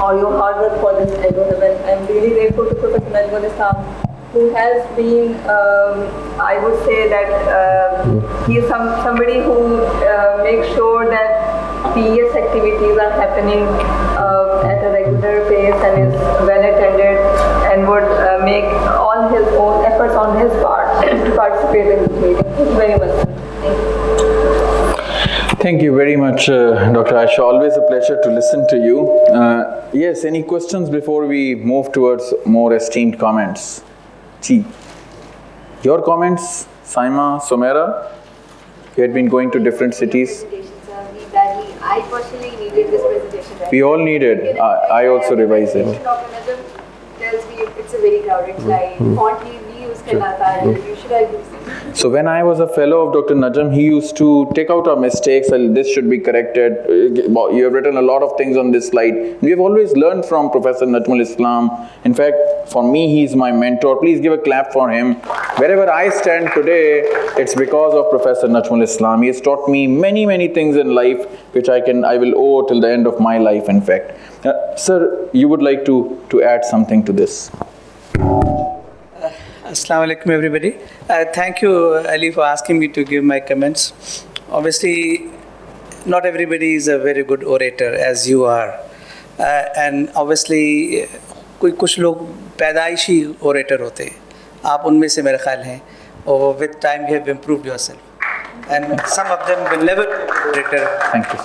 all your hard work for this Endohub. And I'm really grateful to Professor Najmul Islam, who has been, I would say that he is somebody who makes sure that PES activities are happening at a regular pace and is well attended, and would make all his own efforts on his part to participate in this meeting. Thank you very much. Thank you very much, Dr. Aisha. Always a pleasure to listen to you. Yes, any questions before we move towards more esteemed comments? Your comments, Saima, Somera? You had been going to different cities. I personally needed this presentation. Right? We all need it. I also revise it. Dr. Najam tells me it's a very crowded slide. Font we use you should have used it. So when I was a fellow of Dr. Najam, he used to take out our mistakes and this should be corrected. You have written a lot of things on this slide. We have always learned from Professor Najmul Islam. In fact, for me, he is my mentor. Please give a clap for him. Wherever I stand today, it's because of Professor Najmul Islam. He has taught me many, many things in life, which I will owe till the end of my life, in fact. Sir, you would like to add something to this? Assalamu alaikum everybody. Thank you Ali for asking me to give my comments. Obviously, not everybody is a very good orator as you are. And obviously, कुछ लोग पैदाइशी orator होते हैं. आप उनमें से मेरा ख्याल हैं. और with time you have improved yourself. And some of them will never be a good orator. Thank you.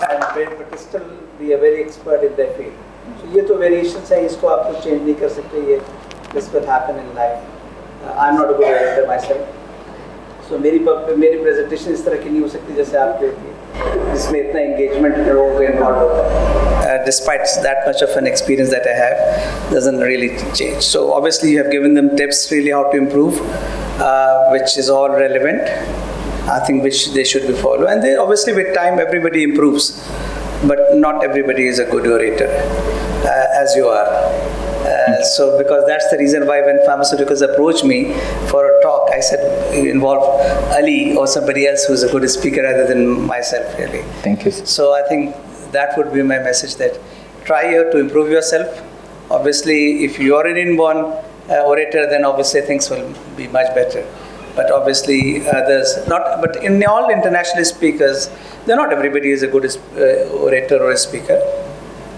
But still be a very expert in their field. So ये तो variations हैं, इसको आप तो change नहीं कर सकते. ये this will happen in life. I'm not a good orator myself. So मेरी presentation इस तरह की नहीं हो सकती जैसे आपकी होती है, जिसमें इतना engagement लोगों को involved होता है. Despite that much of an experience that I have, doesn't really change. So obviously you have given them tips really how to improve, which is all relevant. I think which they should be followed. And then obviously with time everybody improves, but not everybody is a good orator, as you are. So because that's the reason why when pharmaceuticals approach me for a talk, I said involve Ali or somebody else who's a good speaker rather than myself really. Thank you. So I think that would be my message, that try to improve yourself. Obviously if you are an inborn orator, then obviously things will be much better. But obviously others, but in all international speakers, not everybody is a good orator or a speaker.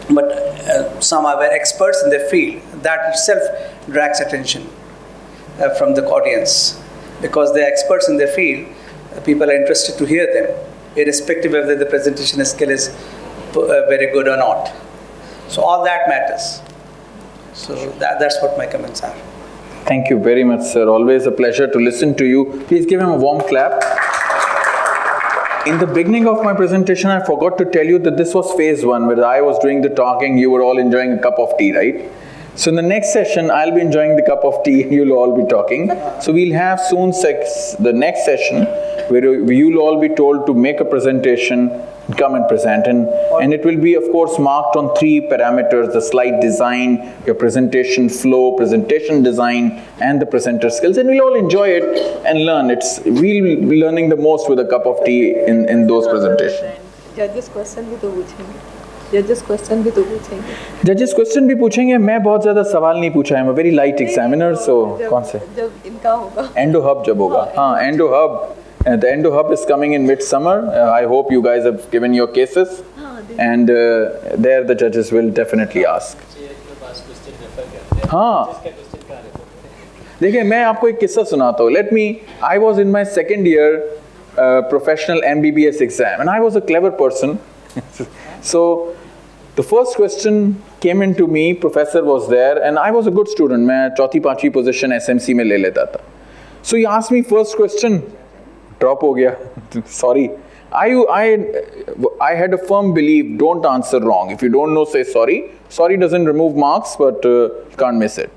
But some are very experts in their field. That itself drags attention from the audience, because they're experts in their field. People are interested to hear them, irrespective of whether the presentation skill is very good or not. So all that matters. So that's what my comments are. Thank you very much, sir. Always a pleasure to listen to you. Please give him a warm clap. In the beginning of my presentation, I forgot to tell you that this was phase 1, where I was doing the talking, you were all enjoying a cup of tea, right? So in the next session, I'll be enjoying the cup of tea and you'll all be talking. So we'll have soon the next session where you'll all be told to make a presentation, come and present. And it will be, of course, marked on 3 parameters: the slide design, your presentation flow, presentation design, and the presenter skills. And we'll all enjoy it and learn. We'll be learning the most with a cup of tea in those presentations. Judges question भी तो पूछेंगे. Judges question भी तो पूछेंगे. Judges question भी पूछेंगे. मैं बहुत ज़्यादा सवाल नहीं पूछा है. I'm a very light examiner, so कौन से? जब इनका होगा. Endohub जब होगा. हाँ, Endohub. The Endohub is coming in midsummer. I hope you guys have given your cases. And there the judges will definitely ask. हाँ. देखिए मैं आपको एक किस्सा सुनाता हूँ. I was in my second year professional MBBS exam, and I was a clever person. So the first question came into me, professor was there, and I was a good student. मैं चौथी पांचवी position SMC में ले लेता था. So he asked me first question, drop हो गया. Sorry. I had a firm belief, don't answer wrong. If you don't know, say sorry. Sorry doesn't remove marks, but you can't miss it.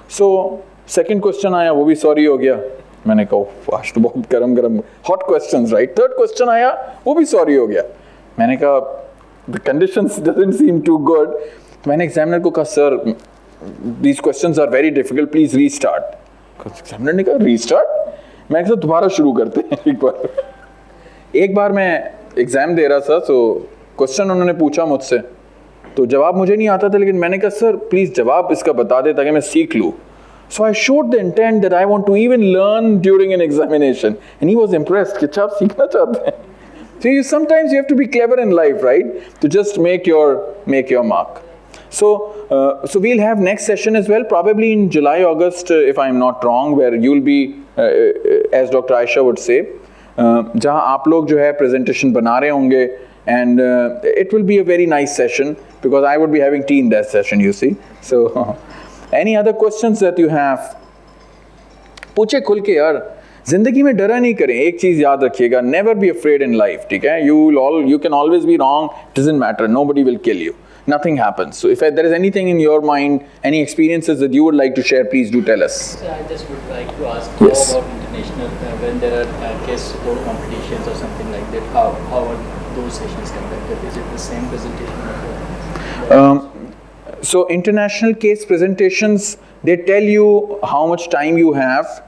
So second question आया, वो भी sorry हो गया. मैंने कहा आज तो बहुत गरम hot questions, right? Third question आया, वो भी sorry हो गया. मैंने कहा the conditions doesn't seem too good. मैंने examiner को कहा, sir, these questions are very difficult, please restart. Examiner ने कहा restart? मैंने कहा दोबारा शुरू करते हैं एक बार मैं एग्जाम दे रहा था, तो क्वेश्चन उन्होंने पूछा मुझसे, तो जवाब मुझे नहीं आता था, लेकिन मैंने कहा सर प्लीज जवाब इसका बता दे ताकि मैं सीख लूँ. So I showed the intent that I want to even learn during an examination, and he was impressed कि अच्छा आप सीखना चाहते हैं. So sometimes you have to be clever in life, right? To just make your mark. So we'll have next session as well, probably in July, August, if I'm not wrong, where you'll be, as Dr. Aisha would say, जहाँ आप लोग जो है presentation बना रहे होंगे, and it will be a very nice session because I would be having tea in that session, you see. So any other questions that you have? पूछे खुल के यार. जिंदगी में डरा नहीं करें. एक चीज याद रखिएगा, never be afraid in life. ठीक है? You can always be wrong. Doesn't matter. Nobody will kill you. Nothing happens. So if there is anything in your mind, any experiences that you would like to share, please do tell us. So I just would like to ask Yes. about international, when there are case support competitions or something like that, how are those sessions conducted? Is it the same presentation? So international case presentations, they tell you how much time you have,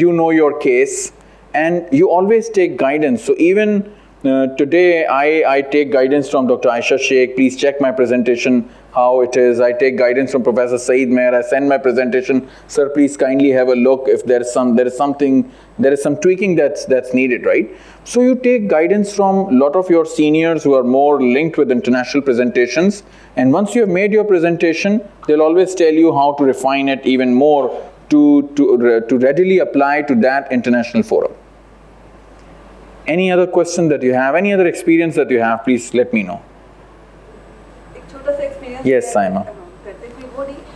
you know your case, and you always take guidance. So even today, I take guidance from Dr. Aisha Sheikh. Please check my presentation, how it is. I take guidance from Professor Saeed Meher. I send my presentation. Sir, please kindly have a look if there is some tweaking that's needed, right? So you take guidance from a lot of your seniors who are more linked with international presentations. And once you have made your presentation, they'll always tell you how to refine it even more to readily apply to that international forum. Any other question that you have, any other experience that you have, please let me know. एक छोटा सा experience Yes, Saima.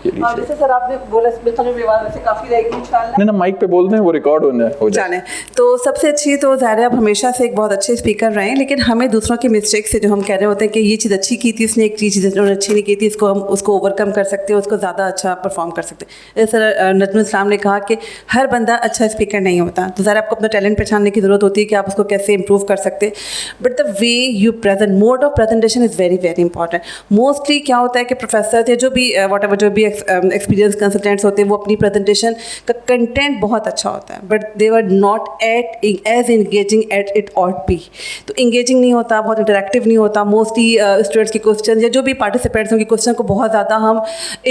जैसे sir आपने बोला बिल्कुल विवाद वैसे काफी रहेगी इंशाल्लाह. ना माइक पे बोल दें, वो रिकॉर्ड हो जाने. तो सबसे अच्छी तो ज़ाहिर है आप हमेशा से एक बहुत अच्छे स्पीकर रहे हैं, लेकिन हमें दूसरों के मिस्टेक से जो हम कह रहे होते हैं कि ये चीज़ अच्छी की थी उसने, एक चीज़ उन्होंने अच्छी नहीं की थी, इसको हम उसको ओवरकम कर सकते हैं, उसको ज़्यादा अच्छा परफॉर्म कर सकते हैं. सर नजमुल इस्लाम ने कहा कि हर बंदा अच्छा स्पीकर नहीं होता, तो ज़रा आपको अपना टैलेंट पहचानने की ज़रूरत होती है कि आप उसको कैसे इंप्रूव कर सकते हैं. But the way you present, mode of presentation is very very important. Mostly क्या होता है कि प्रोफेसर थे जो भी जो भी एक्सपीरियंस कंसल्टेंट्स होते हैं, वो अपनी प्रेजेंटेशन का कंटेंट बहुत अच्छा होता है, but they were not as engaging at it ought be. तो इंगेजिंग नहीं होता, बहुत इंटरेक्टिव नहीं होता. मोस्टली स्टूडेंट्स के क्वेश्चन या जो भी पार्टिसिपेंट्स हैं उनके क्वेश्चन को बहुत ज़्यादा हम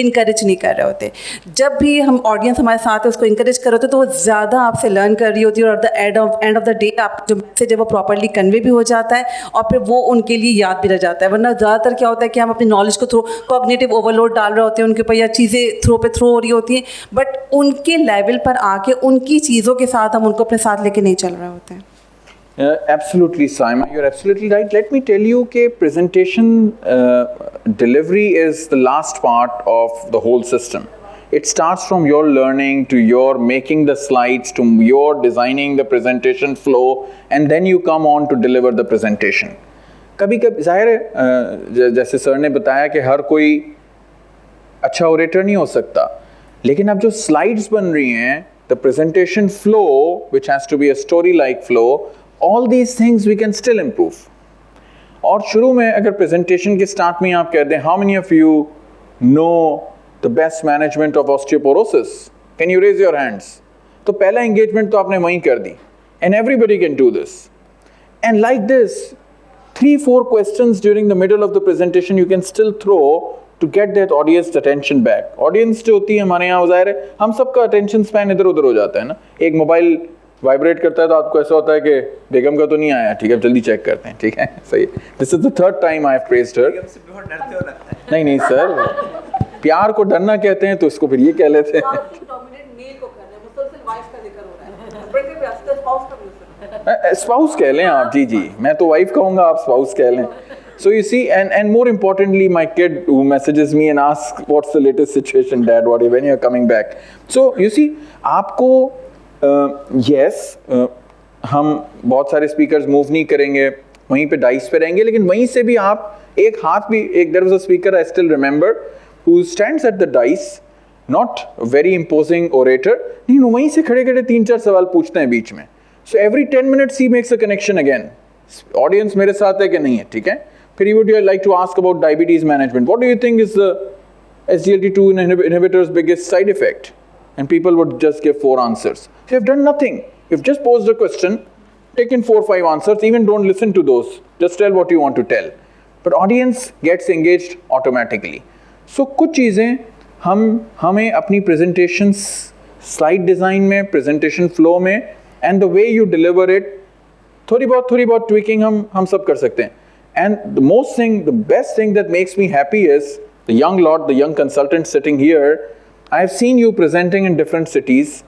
इनकरेज नहीं कर रहे होते. जब भी हम ऑडियंस हमारे साथ है उसको इंकरेज कर रहे होते तो वो ज़्यादा आपसे लर्न कर रही होती है, और the end of the day आप जो मैसेज है वो प्रॉपरली कन्वे भी हो जाता है और फिर वो उनके लिए याद भी रह जाता है. वरना ज़्यादातर क्या होता है कि हम अपनी नॉलेज को थ्रू कॉग्निटिव ओवरलोड डाल रहे होते हैं उनके ऊपर, या चीज़ें थ्रो हो रही होती हैं, बट उनके लेवल पर आके उनकी चीज़ों के साथ हम उनको अपने साथ लेके नहीं चल रहे होते हैं. Absolutely, Saima, you're absolutely right. Let me tell you that presentation delivery is the last part of the whole system. It starts from your learning to your making the slides to your designing the presentation flow, and then you come on to deliver the presentation. कभी कभी जाहिर है जैसे sir ने बताया कि हर कोई अच्छा ओरेटर नहीं हो सकता, लेकिन अब जो स्लाइड्स बन रही हैं, the presentation flow which has to be a story like flow, all these things we can still improve. और शुरू में अगर प्रेजेंटेशन के स्टार्ट में आप कह दें, how many of you know the best management of osteoporosis? Can you raise your hands? तो पहला engagement तो आपने वहीं कर दी, and everybody can do this. And like this, 3-4 questions during the middle of the presentation you can still throw to get that audience attention back. Audience जो होती है हमारे यहाँ ज़ाहिर है, हम सबका attention span इधर उधर हो जाता है ना. एक मोबाइल वाइब्रेट करता है तो आपको ऐसा होता है कि बेगम का तो नहीं आया, ठीक है जल्दी चेक करते हैं, ठीक है सही है. This is the third time I have praised her. बेगम से बहुत डरते हो लगता है. नहीं सर, प्यार को डरना कहते हैं तो इसको फिर ये कह लेते हैं. स्पाउस कह लें आप, जी जी, मैं तो वाइफ कहूँगा, आप स्पाउस कह लें. So you see, and more importantly, my kid who messages me and asks, what's the latest situation, Dad? When you're coming back? So you see, आपको yes, हम बहुत सारे स्पीकर्स मूव नहीं करेंगे, वहीं पे डाइस पे रहेंगे, लेकिन वहीं से भी आप एक हाथ भी, एक there was a speaker I still remember who stands at the dice, not very imposing orator, लेकिन वहीं से खड़े खड़े 3-4 सवाल पूछते हैं बीच में. So every 10 minutes he makes a connection again. Audience मेरे साथ है कि नहीं है, ठीक है. फिर he would like to ask about diabetes management. What do you think is the SGLT2 inhibitor's biggest side effect? And people would just give 4 answers. So you've done nothing. You've just posed a question, taken 4-5 answers, even don't listen to those. Just tell what you want to tell. But audience gets engaged automatically. So कुछ चीज़ें हमें अपनी presentations, slide design में, presentation flow में, and the way you deliver it, थोड़ी बहुत tweaking हम सब कर सकते हैं. And the best thing that makes me happy is the young consultant sitting here. I've seen you presenting in different cities,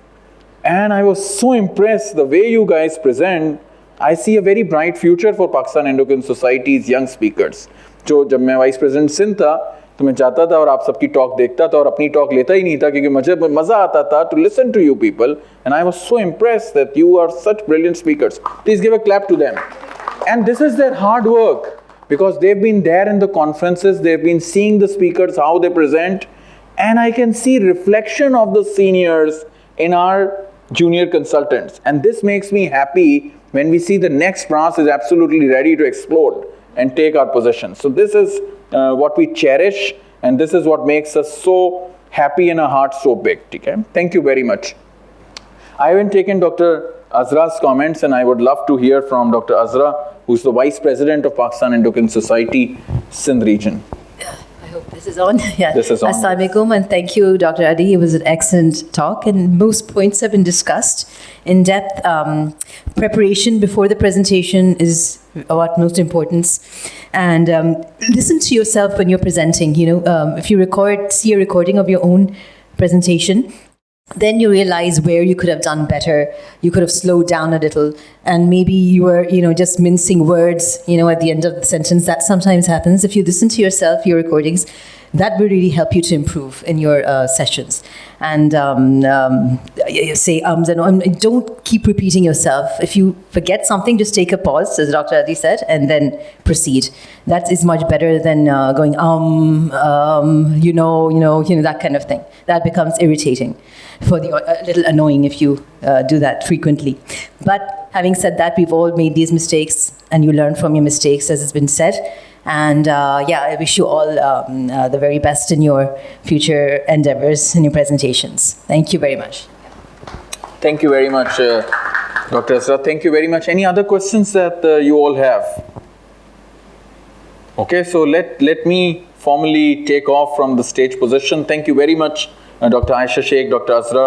and I was so impressed the way you guys present. I see a very bright future for Pakistan Endocrine Society's young speakers. जब मैं vice president Sindh था तो मैं जाता था और आप सबकी टॉक देखता था और अपनी टॉक लेता ही नहीं था क्योंकि मुझे मज़ा आता था to listen to you people, and I was so impressed that you are such brilliant speakers. Please give a clap to them. And this is their hard work because they've been there in the conferences, they've been seeing the speakers, how they present, and I can see reflection of the seniors in our junior consultants. And this makes me happy when we see the next branch is absolutely ready to explode and take our position. So this is what we cherish, and this is what makes us so happy and our hearts so big. Okay? Thank you very much. I haven't taken Dr. Azra's comments, and I would love to hear from Dr. Azra, who's the Vice President of Pakistan Endocrine Society, Sindh region. I hope this is on. Yeah. This is on. Assalamu alaikum, and thank you, Dr. Adi. It was an excellent talk, and most points have been discussed in depth. Preparation before the presentation is of utmost importance, and listen to yourself when you're presenting. If you see a recording of your own presentation, then you realize where you could have done better. You could have slowed down a little, and maybe you were, just mincing words, at the end of the sentence. That sometimes happens. If you listen to yourself, your recordings, that will really help you to improve in your sessions. And say and don't keep repeating yourself. If you forget something, just take a pause, as Dr. Adi said, and then proceed. That is much better than going that kind of thing. That becomes irritating, a little annoying if you do that frequently. But having said that, we've all made these mistakes, and you learn from your mistakes, as has been said. And I wish you all the very best in your future endeavors, in your presentations. Thank you very much. Thank you very much, Dr. Asra. Thank you very much. Any other questions that you all have? Okay, so let me formally take off from the stage position. Thank you very much, Dr. Aisha Sheikh, Dr. Asra,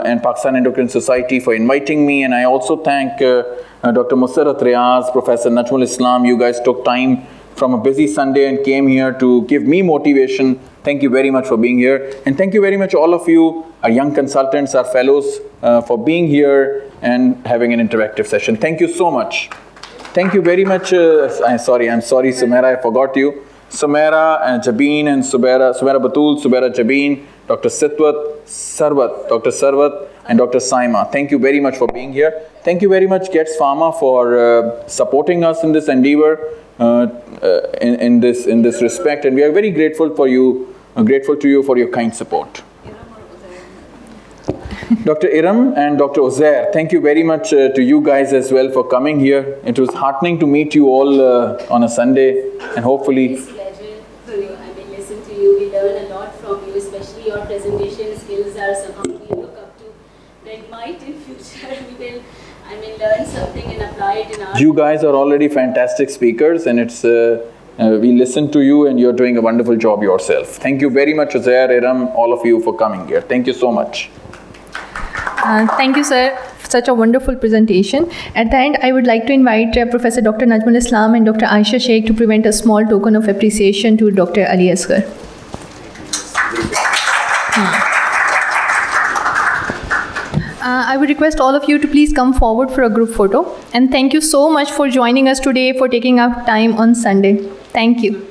and Pakistan Endocrine Society for inviting me. And I also thank Dr. Musarrat Riaz, Professor Najmul Islam. You guys took time from a busy Sunday and came here to give me motivation. Thank you very much for being here. And thank you very much all of you, our young consultants, our fellows, for being here and having an interactive session. Thank you so much. Thank you very much. I'm sorry, Sumaira, I forgot you. Sumaira and Jabeen and Sumaira Batul, Sumaira Jabeen, Dr. Sitwat, Sarwat, Dr. Sarwat, and Dr. Saima. Thank you very much for being here. Thank you very much, Gets Pharma, for supporting us in this endeavor, in this respect, and we are very grateful for you, grateful to you for your kind support. Dr. Iram and Dr. Uzair, thank you very much to you guys as well for coming here. It was heartening to meet you all on a Sunday, and hopefully. It's a pleasure to listen to you. We learn a lot from you, especially your presentation skills are something we look up to. That might in future we will learn something and apply it in our. You guys are already fantastic speakers, and it's we listen to you, and you're doing a wonderful job yourself. Thank you very much, Uzair, Iram, all of you for coming here. Thank you so much. Thank you, sir. Such a wonderful presentation. At the end, I would like to invite Professor Dr. Najmul Islam and Dr. Aisha Sheikh to present a small token of appreciation to Dr. Ali Asghar. I would request all of you to please come forward for a group photo. And thank you so much for joining us today, for taking up time on Sunday. Thank you.